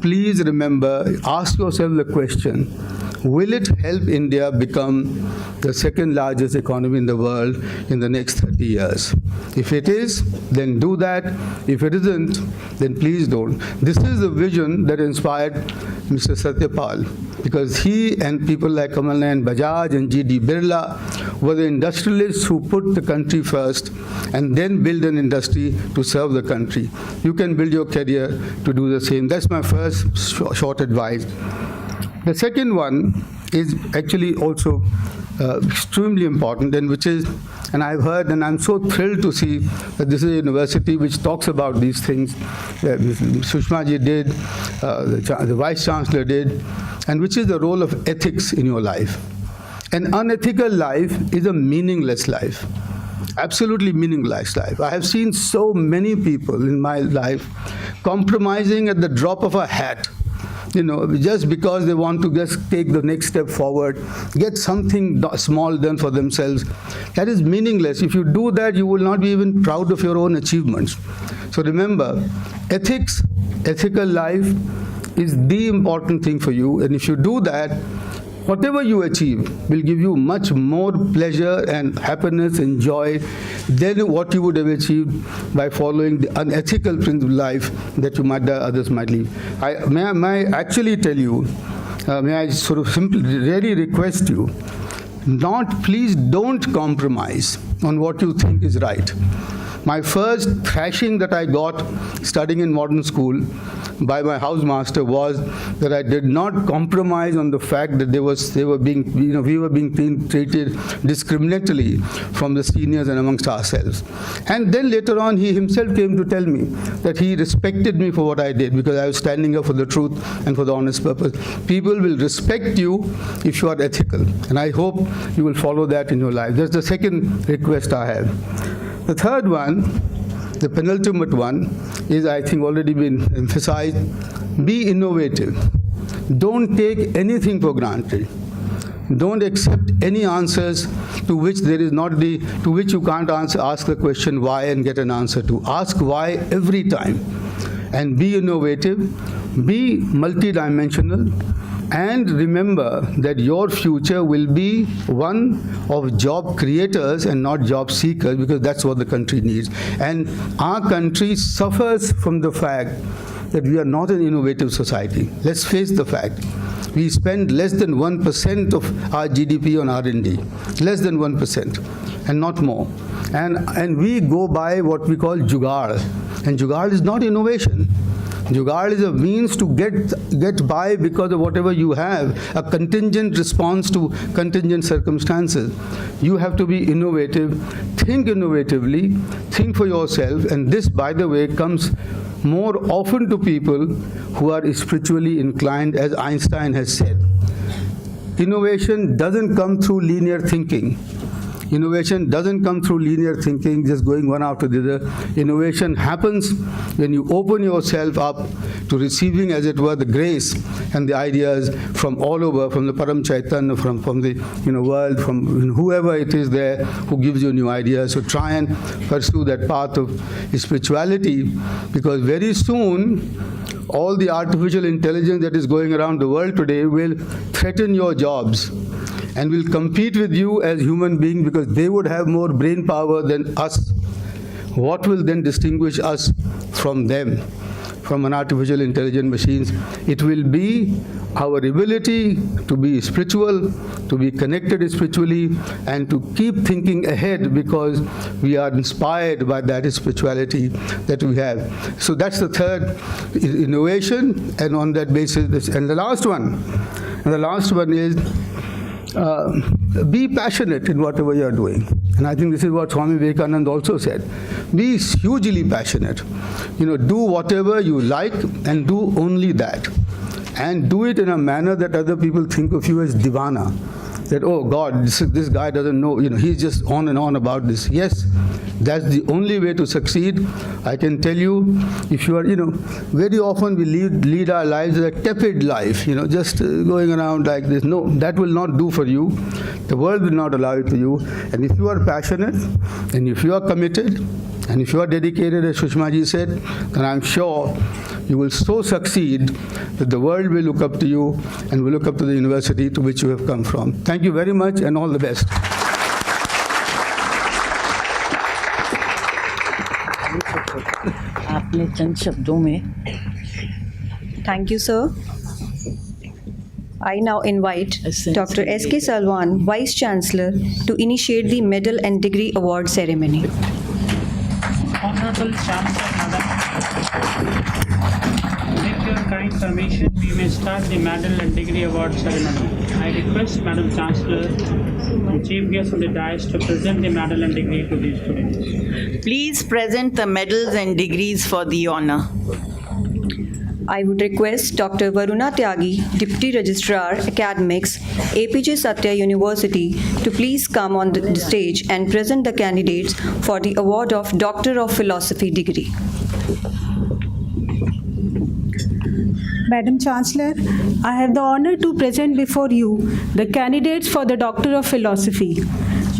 please remember, ask yourself the question, will it help India become the second largest economy in the world in the next 30 years? If it is, then do that. If it isn't, then please don't. This is the vision that inspired Mr. Satyapal, because he and people like Kamalnayan Bajaj and G.D. Birla were the industrialists who put the country first and then build an industry to serve the country. You can build your career to do the same. That's my first short advice. The second one is actually also extremely important, and I've heard, and I'm so thrilled to see that this is a university which talks about these things. Sushma ji did, the Vice Chancellor did, and which is the role of ethics in your life. An unethical life is a meaningless life. Absolutely meaningless life. I have seen so many people in my life compromising at the drop of a hat, just because they want to just take the next step forward, get something small done for themselves. That is meaningless. If you do that, you will not be even proud of your own achievements. So remember, ethical life is the important thing for you, and if you do that, whatever you achieve will give you much more pleasure and happiness and joy than what you would have achieved by following the unethical principle of life that others might live. May I actually tell you, may I sort of simply really request you, please don't compromise on what you think is right. My first thrashing that I got studying in modern school by my housemaster was that I did not compromise on the fact that we were being treated discriminatorily from the seniors and amongst ourselves. And then later on, he himself came to tell me that he respected me for what I did because I was standing up for the truth and for the honest purpose. People will respect you if you are ethical, and I hope you will follow that in your life. That's the second request I have. The third one, the penultimate one, is I think already been emphasized. Be innovative. Don't take anything for granted. Don't accept any answers to which you can't ask the question why and get an answer to. Ask why every time. And be innovative, be multidimensional, and remember that your future will be one of job creators and not job seekers, because that's what the country needs. And our country suffers from the fact that we are not an innovative society. Let's face the fact. We spend less than 1% of our GDP on R&D, less than 1%, and not more. And we go by what we call jugaad, and jugaad is not innovation. Jugaad is a means to get by because of whatever you have, a contingent response to contingent circumstances. You have to be innovative, think innovatively, think for yourself, and this, by the way, comes more often to people who are spiritually inclined, as Einstein has said. Innovation doesn't come through linear thinking. Innovation doesn't come through linear thinking, just going one after the other. Innovation happens when you open yourself up to receiving, as it were, the grace and the ideas from all over, from the Param Chaitanya, from the world, from whoever it is there who gives you new ideas. So try and pursue that path of spirituality, because very soon all the artificial intelligence that is going around the world today will threaten your jobs and will compete with you as human beings, because they would have more brain power than us. What will then distinguish us from them, from an artificial intelligent machines? It will be our ability to be spiritual, to be connected spiritually, and to keep thinking ahead because we are inspired by that spirituality that we have. So that's the third, innovation, and on that basis, and the last one is be passionate in whatever you are doing. And I think this is what Swami Vivekananda also said. Be hugely passionate. Do whatever you like and do only that. And do it in a manner that other people think of you as divana. That, oh God, this guy doesn't know, he's just on and on about this. Yes, that's the only way to succeed. I can tell you, if you are, very often we lead our lives as a tepid life, just going around like this. No, that will not do for you. The world will not allow it to you. And if you are passionate, and if you are committed, and if you are dedicated, as Sushma ji said, then I'm sure you will so succeed that the world will look up to you and will look up to the university to which you have come from. Thank you very much, and all the best. आपने चंद शब्दों में Thank you, sir. I now invite Dr. S.K. Salwan, Vice Chancellor, to initiate the Medal and Degree Award ceremony. Honorable Chancellor, Madam, with your kind permission, we may start the Medal and Degree Award ceremony. I request Madam Chancellor and Chief Guest on the dais to present the medal and degree to the students. Please present the medals and degrees for the honor. I would request Dr. Varuna Tyagi, Deputy Registrar, Academics, Apeejay Satya University, to please come on the stage and present the candidates for the award of Doctor of Philosophy degree. Madam Chancellor, I have the honor to present before you the candidates for the Doctor of Philosophy.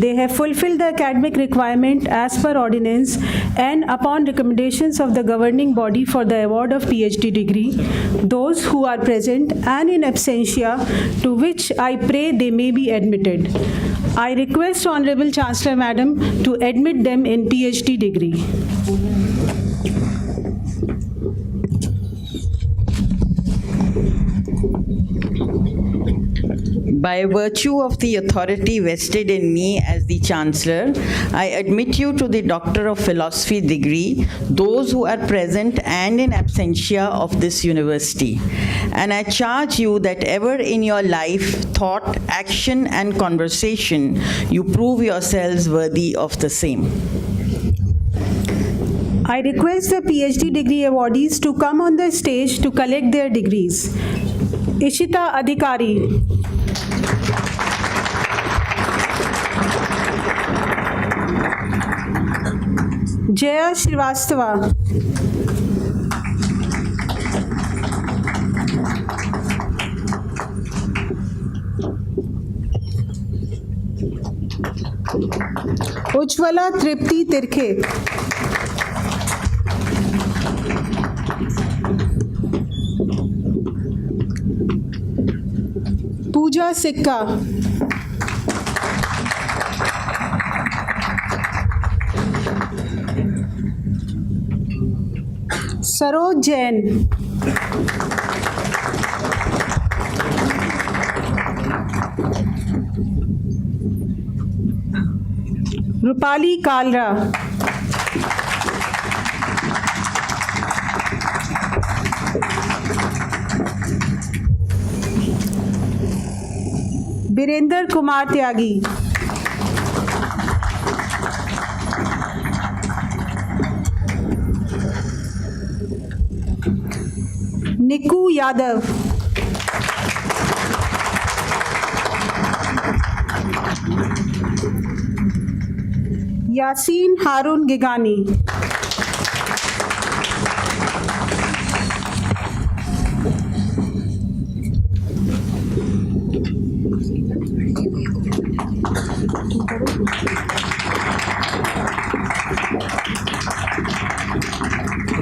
They have fulfilled the academic requirement as per ordinance and upon recommendations of the governing body for the award of PhD degree, those who are present and in absentia, to which I pray they may be admitted. I request Honorable Chancellor Madam to admit them in PhD degree. By virtue of the authority vested in me as the Chancellor, I admit you to the Doctor of Philosophy degree, those who are present and in absentia of this university. And I charge you that ever in your life, thought, action, and conversation, you prove yourselves worthy of the same. I request the PhD degree awardees to come on the stage to collect their degrees. Ishita Adhikari. Jaya Srivastava. Ujjwala Tripti Tirkhe. Pooja Sikka. Saroj Jain. Rupali Kalra. Virender Kumar Tyagi. Niku Yadav. Yasin Harun Gigani.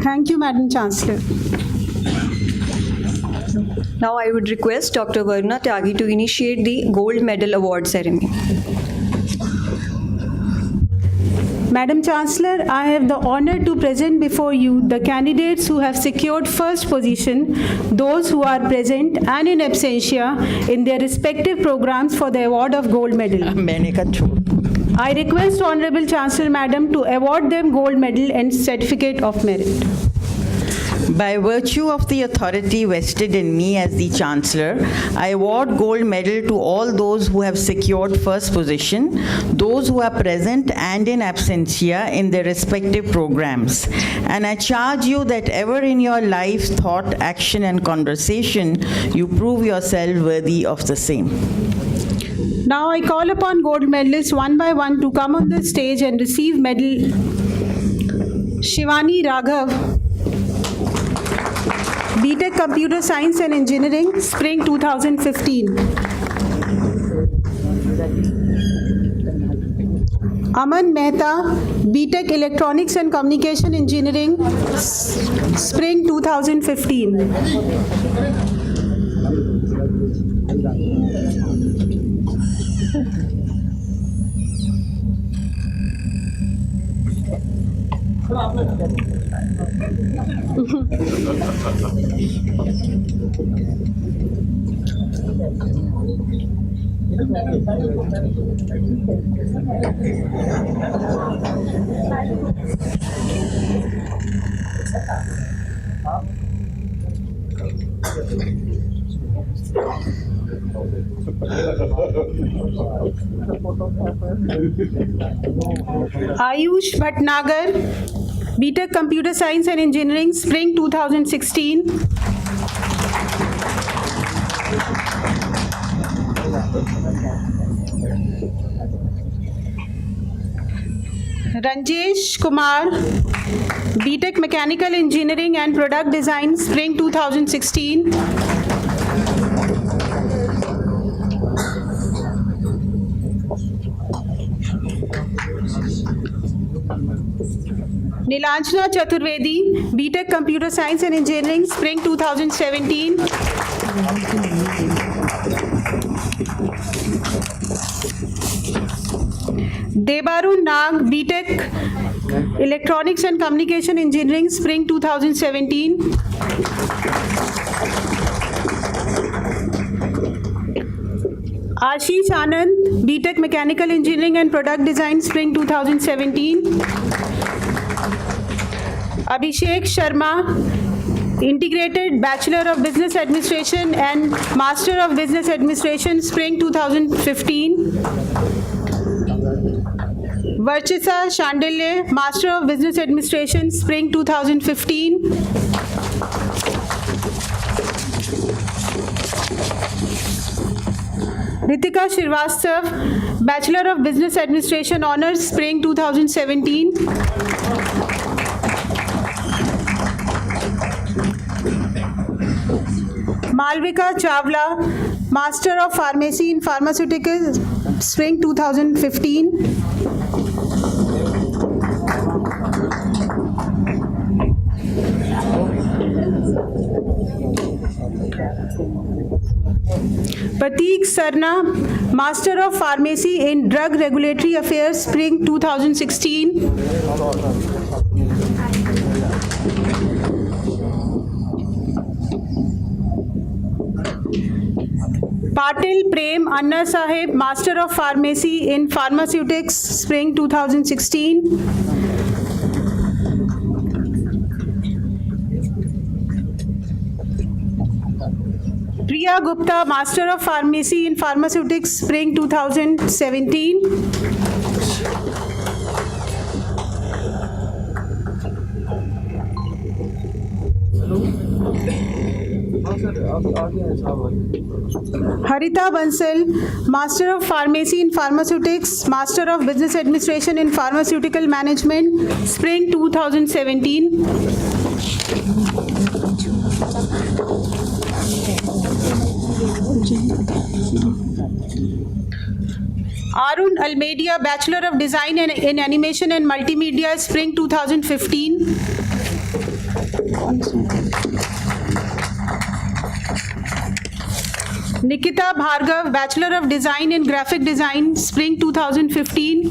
Thank you, Madam Chancellor. Now I would request Dr. Varuna Tyagi to initiate the Gold Medal Award ceremony. Madam Chancellor, I have the honor to present before you the candidates who have secured first position, those who are present and in absentia in their respective programs for the award of gold medal. I request Honorable Chancellor Madam to award them gold medal and certificate of merit. By virtue of the authority vested in me as the Chancellor, I award gold medal to all those who have secured first position, those who are present and in absentia in their respective programs. And I charge you that ever in your life, thought, action, and conversation, you prove yourself worthy of the same. Now I call upon gold medalists one by one to come on the stage and receive medal. Shivani Raghav. B.Tech Computer Science and Engineering, Spring 2015. Aman Mehta, B.Tech Electronics and Communication Engineering, Spring 2015. Ayush Bhatnagar, B.Tech Computer Science and Engineering, Spring 2016. Ranjesh Kumar, B.Tech Mechanical Engineering and Product Design, Spring 2016. Nilanjana Chaturvedi, B.Tech Computer Science and Engineering, Spring 2017. Debarun Nag, B.Tech Electronics and Communication Engineering, Spring 2017. Ashish Anand, B.Tech Mechanical Engineering and Product Design, Spring 2017. Abhishek Sharma, Integrated Bachelor of Business Administration and Master of Business Administration, Spring 2015. Varchisa Shandilye, Master of Business Administration, Spring 2015. Ritika Shrivastava, Bachelor of Business Administration, Honors, Spring 2017. Malvika Chawla, Master of Pharmacy in Pharmaceuticals, Spring 2015. Prateek Sarna, Master of Pharmacy in Drug Regulatory Affairs, Spring 2016. Patil Prem Anna Sahib, Master of Pharmacy in Pharmaceutics, Spring 2016. Priya Gupta, Master of Pharmacy in Pharmaceutics, Spring 2017. Harita Bansal, Master of Pharmacy in Pharmaceutics, Master of Business Administration in Pharmaceutical Management, Spring 2017. Arun Almedia, Bachelor of Design in Animation and Multimedia, Spring 2015. Nikita Bhargav, Bachelor of Design in Graphic Design, Spring 2015.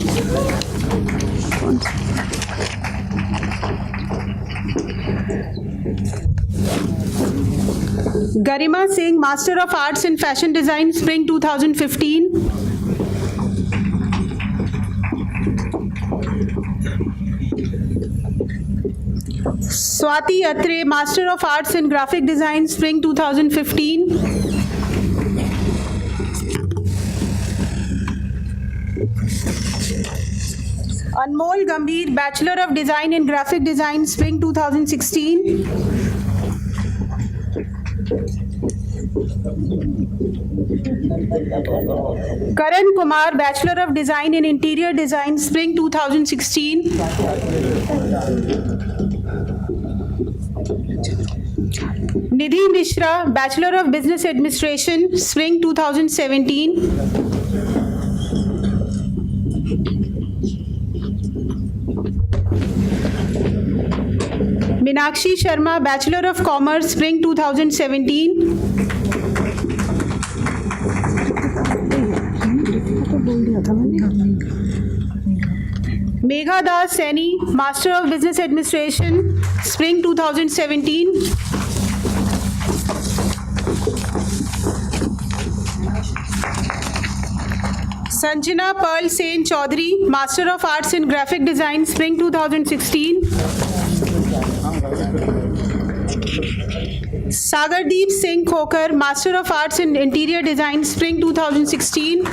Garima Singh, Master of Arts in Fashion Design, Spring 2015. Swati Atre, Master of Arts in Graphic Design, Spring 2015. Anmol Gambhir, Bachelor of Design in Graphic Design, Spring 2016. Karan Kumar, Bachelor of Design in Interior Design, Spring 2016. Nidhi Mishra, Bachelor of Business Administration, Spring 2017. Minakshi Sharma, Bachelor of Commerce, Spring 2017. Megha Das Saini, Master of Business Administration, Spring 2017. Sanjana Pearl Sen Chaudhary, Master of Arts in Graphic Design, Spring 2016. Sagardeep Singh Khokar, Master of Arts in Interior Design, Spring 2016.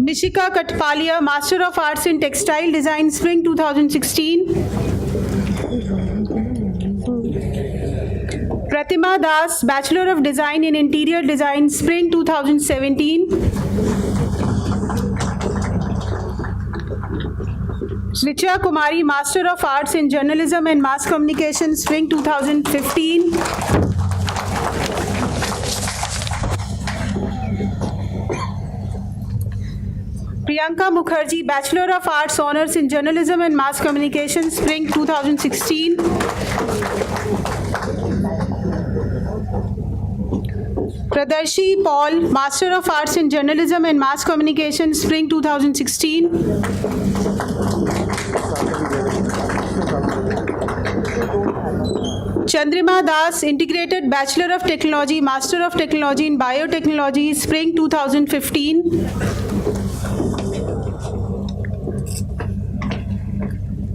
Mishika Katpalia, Master of Arts in Textile Design, Spring 2016. Pratima Das, Bachelor of Design in Interior Design, Spring 2017. Richa Kumari, Master of Arts in Journalism and Mass Communication, Spring 2015. Priyanka Mukherjee, Bachelor of Arts, Honors in Journalism and Mass Communication, Spring 2016. Pradarshi Paul, Master of Arts in Journalism and Mass Communication, Spring 2016. Chandrima Das, Integrated Bachelor of Technology, Master of Technology in Biotechnology, Spring 2015.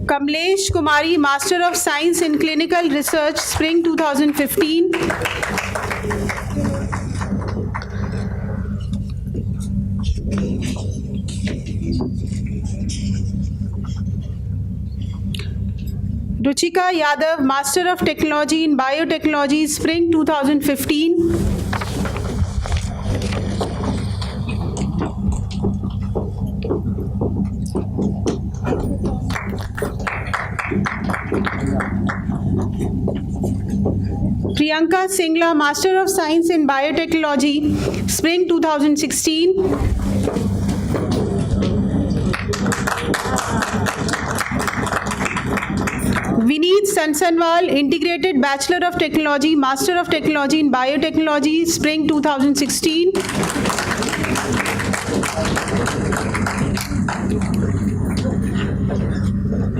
Kamlesh Kumari, Master of Science in Clinical Research, Spring 2015. Ruchika Yadav, Master of Technology in Biotechnology, Spring 2015. Priyanka Singla, Master of Science in Biotechnology, Spring 2016. Vineet Sansanwal, Integrated Bachelor of Technology, Master of Technology in Biotechnology, Spring 2016.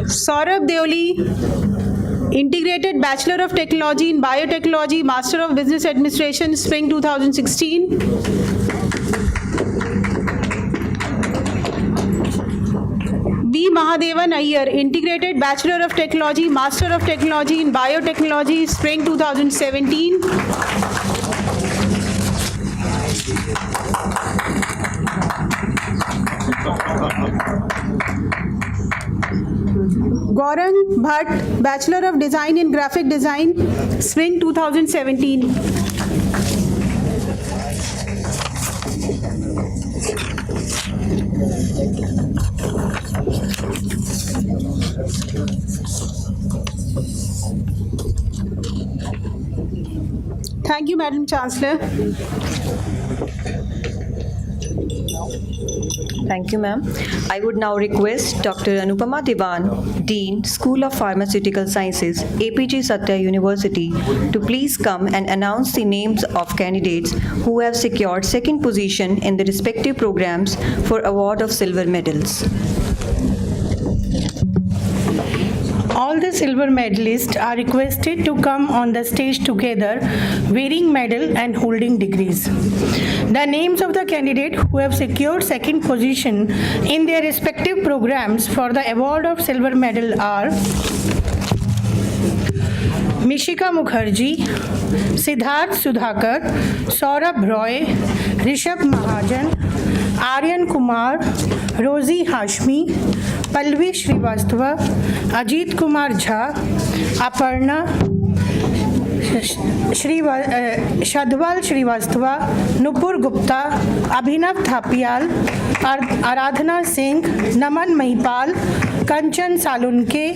Saurabh Deoli, Integrated Bachelor of Technology in Biotechnology, Master of Business Administration, Spring 2016. B. Mahadevan Iyer, Integrated Bachelor of Technology, Master of Technology in Biotechnology, Spring 2017. Gaurang Bhatt, Bachelor of Design in Graphic Design, Spring 2017. Thank you, Madam Chancellor. Thank you, ma'am. I would now request Dr. Anupama Devan, Dean, School of Pharmaceutical Sciences, Apeejay Satya University, to please come and announce the names of candidates who have secured second position in the respective programs for award of silver medals. All the silver medalists are requested to come on the stage together, wearing medal and holding degrees. The names of the candidates who have secured second position in their respective programs for the award of silver medal are Mishika Mukherjee, Siddharth Sudhakar, Saurabh Roy, Rishabh Mahajan, Aryan Kumar, Rosie Hashmi, Palvi Srivastava, Ajit Kumar Jha, Aparna, Shadwal Srivastava, Nupur Gupta, Abhinav Thapiyal, Aradhana Singh, Naman Mahipal, Kanchan Salunke,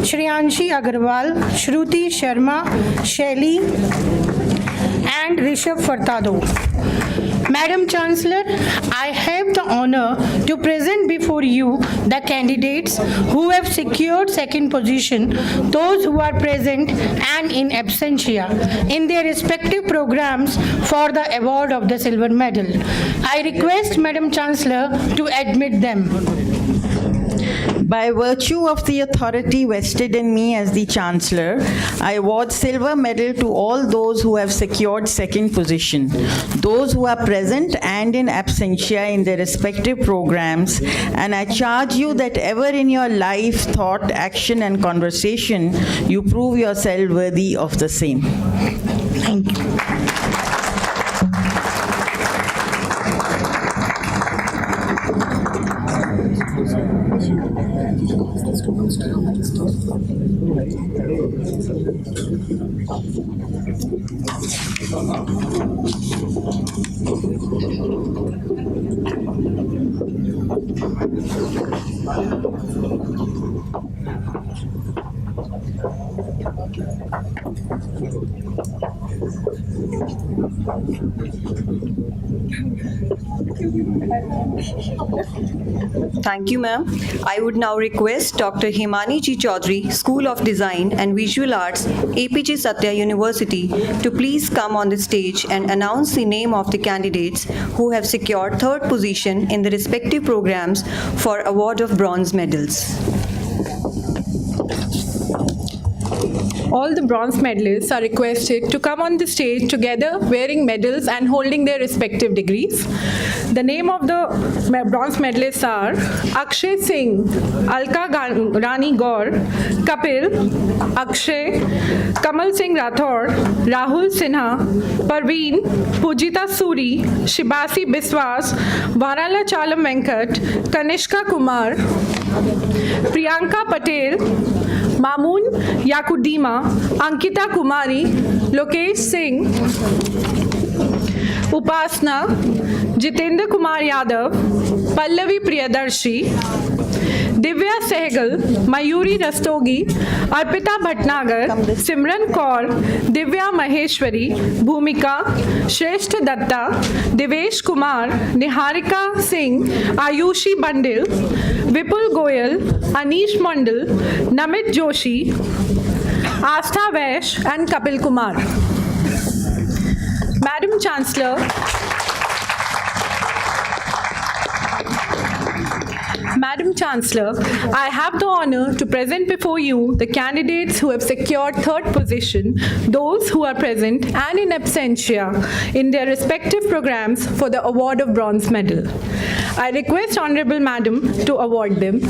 Shriyanshi Agarwal, Shruti Sharma, Shelly, and Rishabh Fartado. Madam Chancellor, I have the honor to present before you the candidates who have secured second position, those who are present and in absentia in their respective programs for the award of the silver medal. I request Madam Chancellor to admit them. By virtue of the authority vested in me as the Chancellor, I award silver medal to all those who have secured second position, those who are present and in absentia in their respective programs, and I charge you that ever in your life, thought, action, and conversation, you prove yourself worthy of the same. Thank you. Thank you, ma'am. I would now request Dr. Himani G. Chaudhary, School of Design and Visual Arts, Apeejay Satya University, to please come on the stage and announce the name of the candidates who have secured third position in the respective programs for award of bronze medals. All the bronze medalists are requested to come on the stage together wearing medals and holding their respective degrees. The name of the bronze medalists are Akshay Singh, Alka Rani Gaur, Kapil, Akshay, Kamal Singh Rathore, Rahul Sinha, Parveen, Pujita Suri, Shibasi Biswas, Varala Chalam Venkat, Kanishka Kumar, Priyanka Patel, Mamoon Yakudima, Ankita Kumari, Lokesh Singh, Upasna, Jitendra Kumar Yadav, Pallavi Priyadarshi, Divya Sehgal, Mayuri Rastogi, Arpita Bhatnagar, Simran Kaur, Divya Maheshwari, Bhumika, Shrestha Datta, Devesh Kumar, Niharika Singh, Ayushi Bandil, Vipul Goyal, Anish Mandal, Namit Joshi, Astha Vaish, and Kapil Kumar. Madam Chancellor, Madam Chancellor, I have the honor to present before you the candidates who have secured third position, those who are present and in absentia in their respective programs for the award of bronze medal. I request Honorable Madam to award them.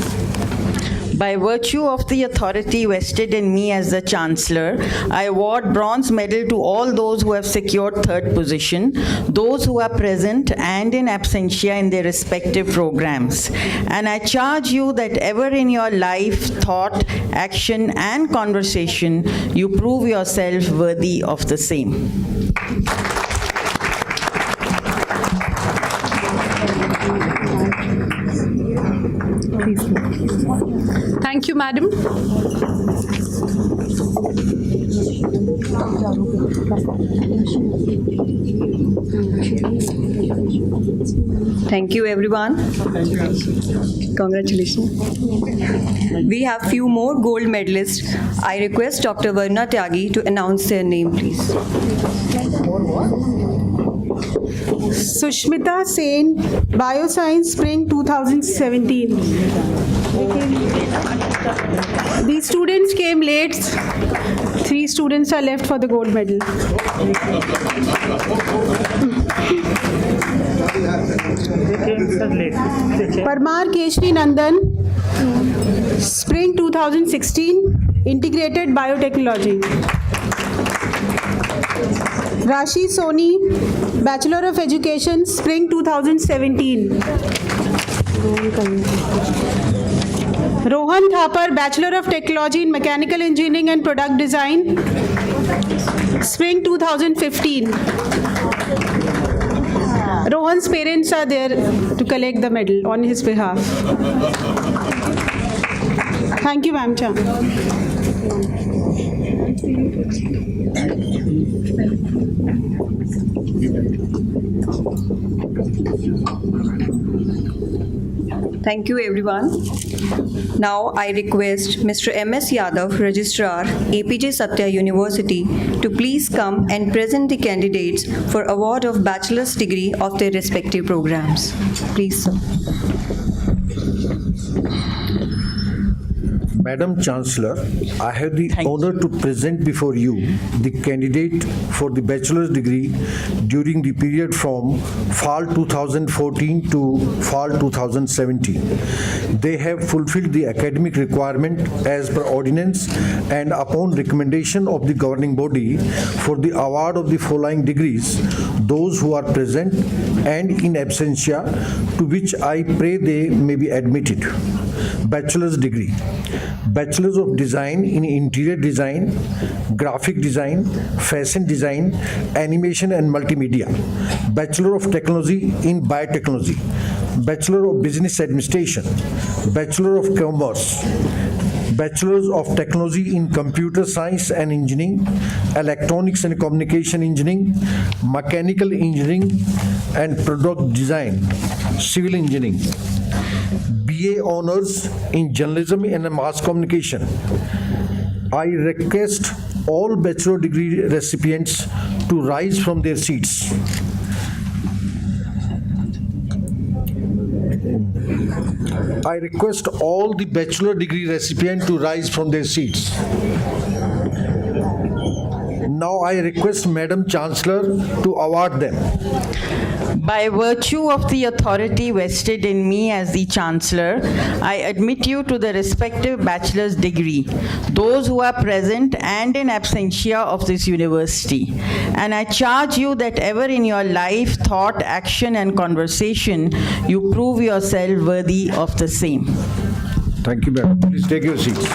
By virtue of the authority vested in me as the Chancellor, I award bronze medal to all those who have secured third position, those who are present and in absentia in their respective programs. And I charge you that ever in your life, thought, action, and conversation, you prove yourself worthy of the same. Thank you, Madam. Thank you, everyone. Congratulations. We have few more gold medalists. I request Dr. Varna Tyagi to announce their name, please. Sushmita Sen, Bioscience, Spring 2017. These students came late. 3 students are left for the gold medal. Parmar Keshri Nandan, Spring 2016, Integrated Biotechnology. Rashi Soni, Bachelor of Education, Spring 2017. Rohan Thapar, Bachelor of Technology in Mechanical Engineering and Product Design, Spring 2015. Rohan's parents are there to collect the medal on his behalf. Thank you, Ma'am. Thank you, everyone. Now I request Mr. M.S. Yadav, Registrar, Apeejay Satya University, to please come and present the candidates for award of bachelor's degree of their respective programs. Please, sir. Madam Chancellor, I have the honor to present before you the candidate for the bachelor's degree during the period from fall 2014 to fall 2017. They have fulfilled the academic requirement as per ordinance and upon recommendation of the governing body for the award of the following degrees, those who are present and in absentia, to which I pray they may be admitted. Bachelor's degree. Bachelor's of Design in Interior Design, Graphic Design, Fashion Design, Animation and Multimedia. Bachelor of Technology in Biotechnology. Bachelor of Business Administration. Bachelor of Commerce. Bachelors of Technology in Computer Science and Engineering, Electronics and Communication Engineering, Mechanical Engineering and Product Design, Civil Engineering. BA Honors in Journalism and Mass Communication. I request all bachelor degree recipients to rise from their seats. I request all the bachelor degree recipients to rise from their seats. Now I request Madam Chancellor to award them. By virtue of the authority vested in me as the Chancellor, I admit you to the respective bachelor's degree, those who are present and in absentia of this university. And I charge you that ever in your life, thought, action, and conversation, you prove yourself worthy of the same. Thank you, madam. Please take your seats.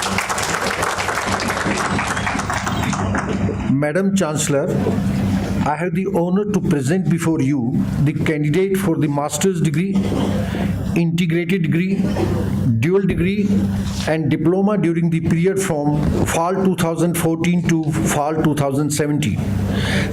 Madam Chancellor, I have the honor to present before you the candidate for the master's degree, integrated degree, dual degree, and diploma during the period from fall 2014 to fall 2017.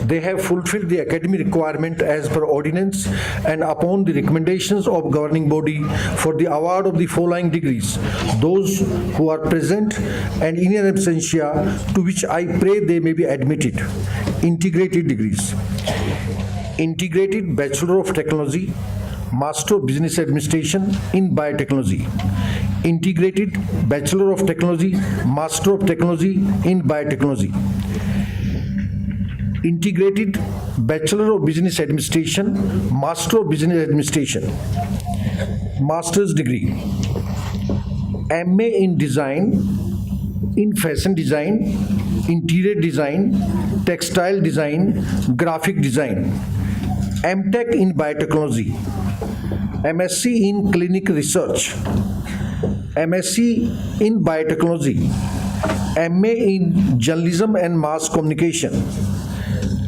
They have fulfilled the academic requirement as per ordinance and upon the recommendations of governing body for the award of the following degrees. Those who are present and in absentia, to which I pray they may be admitted. Integrated degrees. Integrated Bachelor of Technology, Master of Business Administration in Biotechnology. Integrated Bachelor of Technology, Master of Technology in Biotechnology. Integrated Bachelor of Business Administration, Master of Business Administration. Master's degree. MA in Design, in Fashion Design, Interior Design, Textile Design, Graphic Design. MTech in Biotechnology. MSc in Clinical Research. MSc in Biotechnology. MA in Journalism and Mass Communication.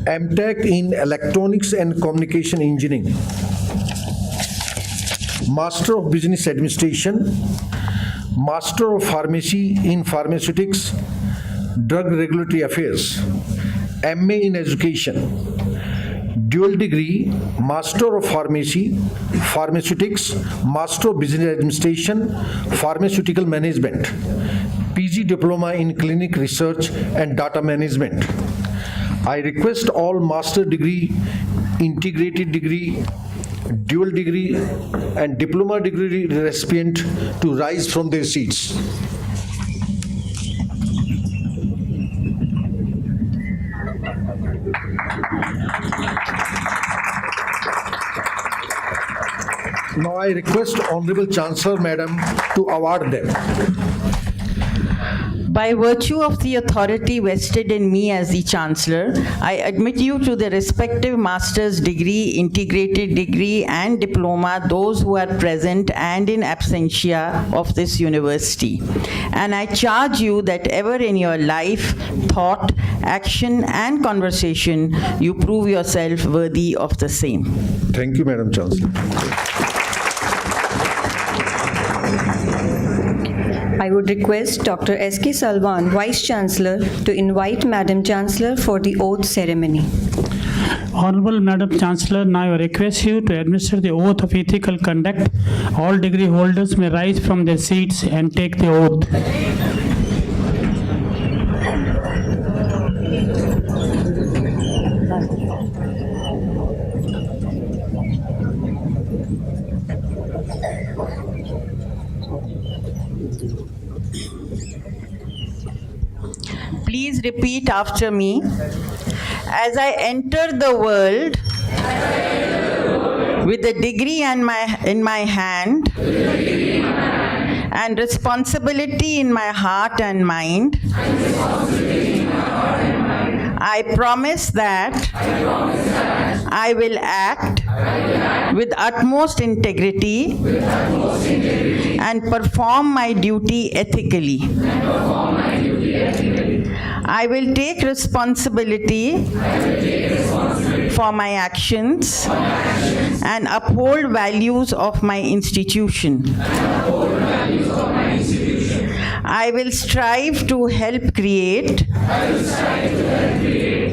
MTech in Electronics and Communication Engineering. Master of Business Administration. Master of Pharmacy in Pharmaceutics, Drug Regulatory Affairs. MA in Education. Dual degree, Master of Pharmacy, Pharmaceutics, Master of Business Administration, Pharmaceutical Management. PG Diploma in Clinical Research and Data Management. I request all master degree, integrated degree, dual degree and diploma degree recipient to rise from their seats. Now I request Honorable Chancellor Madam to award them. By virtue of the authority vested in me as the Chancellor, I admit you to the respective master's degree, integrated degree, and diploma, those who are present and in absentia of this university. And I charge you that ever in your life, thought, action, and conversation, you prove yourself worthy of the same. Thank you, Madam Chancellor. I would request Dr. S.K. Salwan, Vice Chancellor, to invite Madam Chancellor for the oath ceremony. Honorable Madam Chancellor, now I request you to administer the oath of ethical conduct. All degree holders may rise from their seats and take the oath. Please repeat after me. As I enter the world with a degree in my hand and responsibility in my heart and mind, I promise that I will act with utmost integrity and perform my duty ethically. I will take responsibility for my actions and uphold values of my institution. I will strive to help create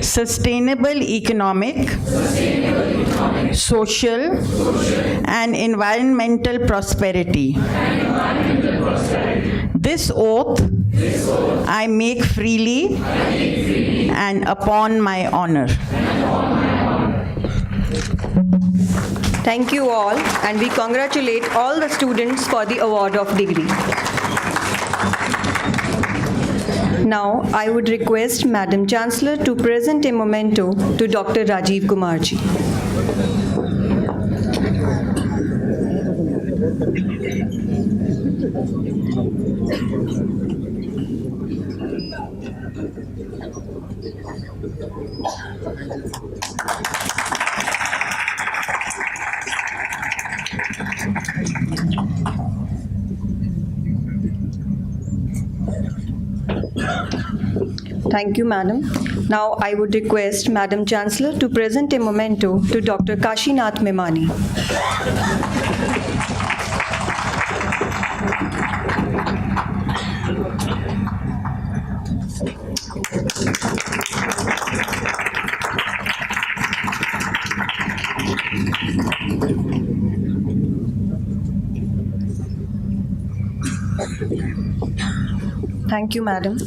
sustainable economic, social, and environmental prosperity. This oath I make freely and upon my honor. Thank you all, and we congratulate all the students for the award of degree. Now, I would request Madam Chancellor to present a memento to Dr. Rajiv Kumar ji. Thank you, Madam. Now, I would request Madam Chancellor to present a memento to Dr. Kashinath Memani. Thank you, Madam.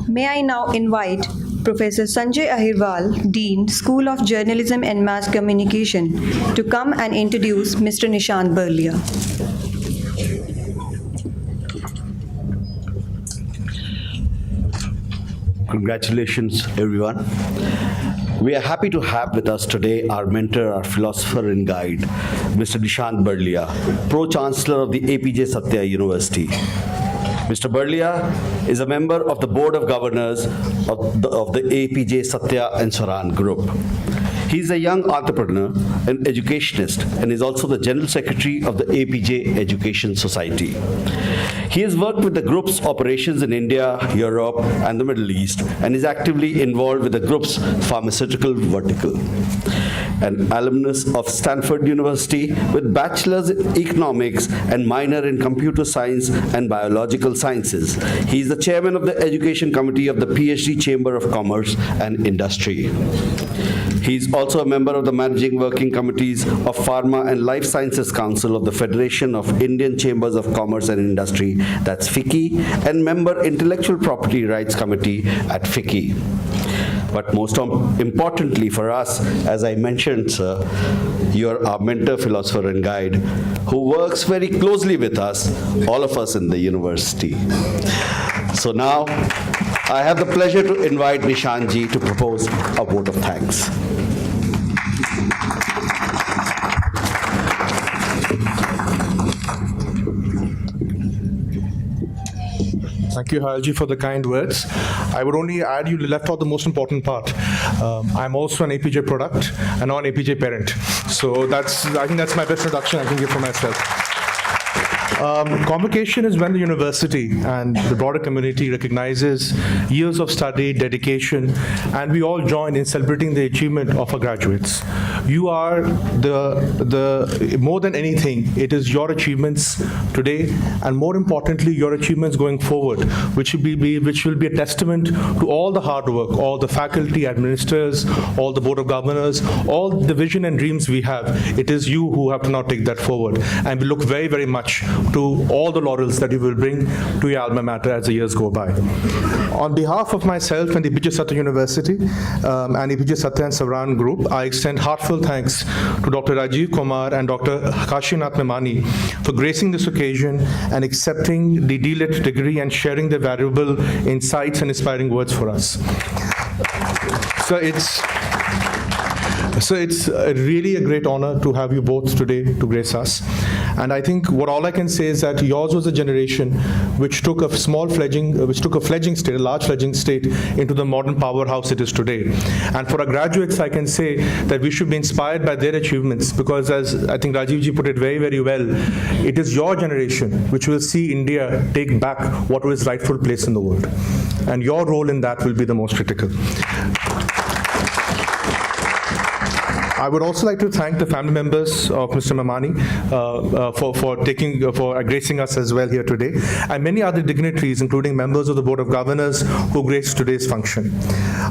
May I now invite Professor Sanjay Ahirwal, Dean, School of Journalism and Mass Communication, to come and introduce Mr. Nishant Burlia. Congratulations, everyone. We are happy to have with us today our mentor, our philosopher and guide, Mr. Nishant Burlia, Pro-Chancellor of the Apeejay Satya University. Mr. Burlia is a member of the Board of Governors of the Apeejay Satya and Swaran Group. He is a young entrepreneur and educationist and is also the General Secretary of the Apeejay Education Society. He has worked with the group's operations in India, Europe, and the Middle East, and is actively involved with the group's pharmaceutical vertical. An alumnus of Stanford University with bachelor's in economics and minor in computer science and biological sciences. He is the chairman of the Education Committee of the PhD Chamber of Commerce and Industry. He is also a member of the Managing Working Committees of Pharma and Life Sciences Council of the Federation of Indian Chambers of Commerce and Industry, that's FICCI, and member Intellectual Property Rights Committee at FICCI. But most importantly for us, as I mentioned, sir, you're our mentor, philosopher, and guide who works very closely with us, all of us in the university. So now, I have the pleasure to invite Nishant ji to propose a vote of thanks. Thank you, Haralji, for the kind words. I would only add, you left out the most important part. I'm also an Apeejay product, a non-Apeejay parent. So I think that's my best introduction I can give for myself. Convocation is when the university and the broader community recognizes years of study, dedication, and we all join in celebrating the achievement of our graduates. You are the more than anything, it is your achievements today, and more importantly, your achievements going forward, which will be a testament to all the hard work, all the faculty, administrators, all the board of governors, all the vision and dreams we have. It is you who have to now take that forward, and we look very, very much to all the laurels that you will bring to your alma mater as the years go by. On behalf of myself and the Apeejay Satya University and Apeejay Satya and Swaran Group, I extend heartfelt thanks to Dr. Rajiv Kumar and Dr. Kashinath Memani for gracing this occasion and accepting the D.Lit degree and sharing their valuable insights and inspiring words for us. So it's really a great honor to have you both today to grace us. And I think all I can say is that yours was a generation which took a fledgling state, a large fledgling state, into the modern powerhouse it is today. And for our graduates, I can say that we should be inspired by their achievements, because as I think Rajiv ji put it very, very well, it is your generation which will see India take back what was its rightful place in the world. And your role in that will be the most critical. I would also like to thank the family members of Mr. Mamani for gracing us as well here today, and many other dignitaries, including members of the Board of Governors who graced today's function.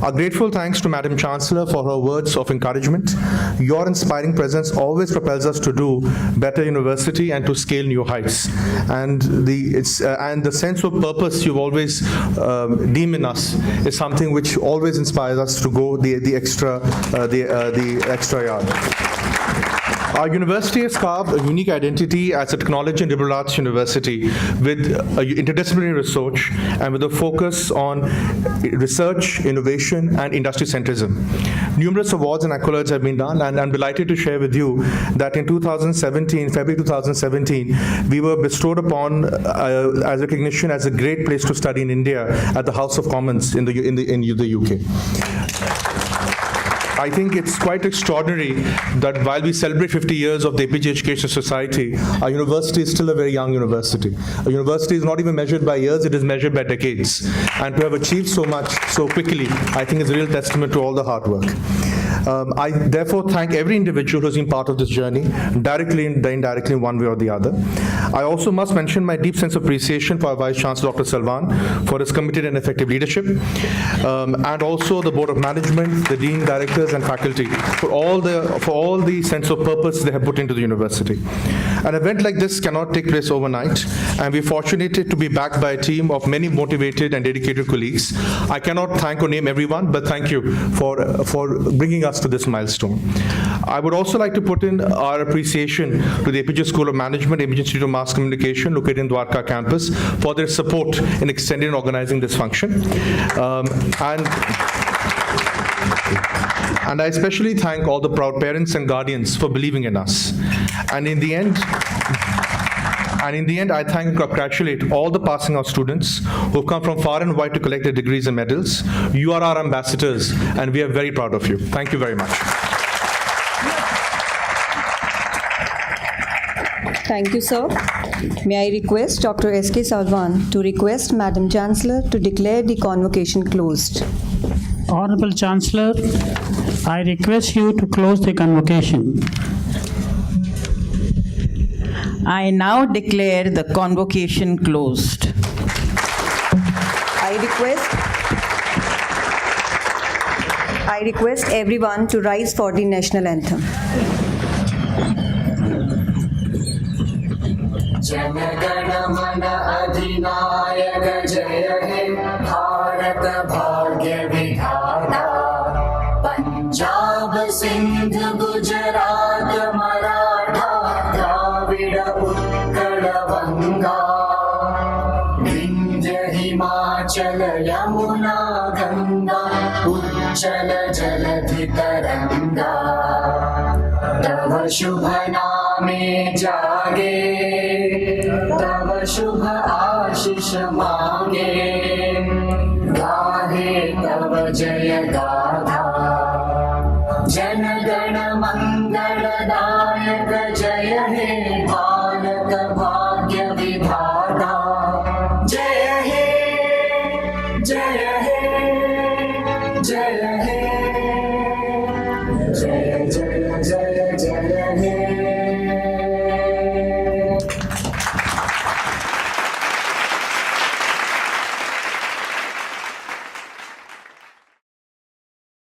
A grateful thanks to Madam Chancellor for her words of encouragement. Your inspiring presence always propels us to do better university and to scale new heights. And the sense of purpose you've always deemed in us is something which always inspires us to go the extra yard. Our university has carved a unique identity as a technology and liberal arts university with interdisciplinary research and with a focus on research, innovation, and industry centrism. Numerous awards and accolades have been done, and I'm delighted to share with you that in February 2017, we were bestowed upon as recognition as a great place to study in India at the House of Commons in the UK. I think it's quite extraordinary that while we celebrate 50 years of the Apeejay Education Society, our university is still a very young university. A university is not even measured by years, it is measured by decades. And to have achieved so much so quickly, I think is a real testament to all the hard work. I therefore thank every individual who's been part of this journey, directly and indirectly in one way or the other. I also must mention my deep sense of appreciation for our Vice Chancellor, Dr. Salwan, for his committed and effective leadership, and also the Board of Management, the Dean, Directors, and faculty for all the sense of purpose they have put into the university. An event like this cannot take place overnight, and we're fortunate to be backed by a team of many motivated and dedicated colleagues. I cannot thank or name everyone, but thank you for bringing us to this milestone. I would also like to put in our appreciation to the Apeejay School of Management, Apeejay Institute of Mass Communication, located in Dwarka campus, for their support in extending and organizing this function. And I especially thank all the proud parents and guardians for believing in us. And in the end, I thank and congratulate all the passing out students who have come from far and wide to collect their degrees and medals. You are our ambassadors, and we are very proud of you. Thank you very much. Thank you, sir. May I request Dr. S.K. Salwan to request Madam Chancellor to declare the convocation closed. Honorable Chancellor, I request you to close the convocation. I now declare the convocation closed. I request everyone to rise for the national anthem. Jana Gana मन अधिनायक जय हे भारत भाग्य विधाता पंजाब सिंध गुजरात मराठा द्राविड उत्कल बंगा विंध्य हिमाचल यमुना गंगा उज्जल जलधि तरंगा तव शुभ नामे जागे तव शुभ आशीष मांगे गाहे तव जय गाथा जन गण मंगलदायक जय हे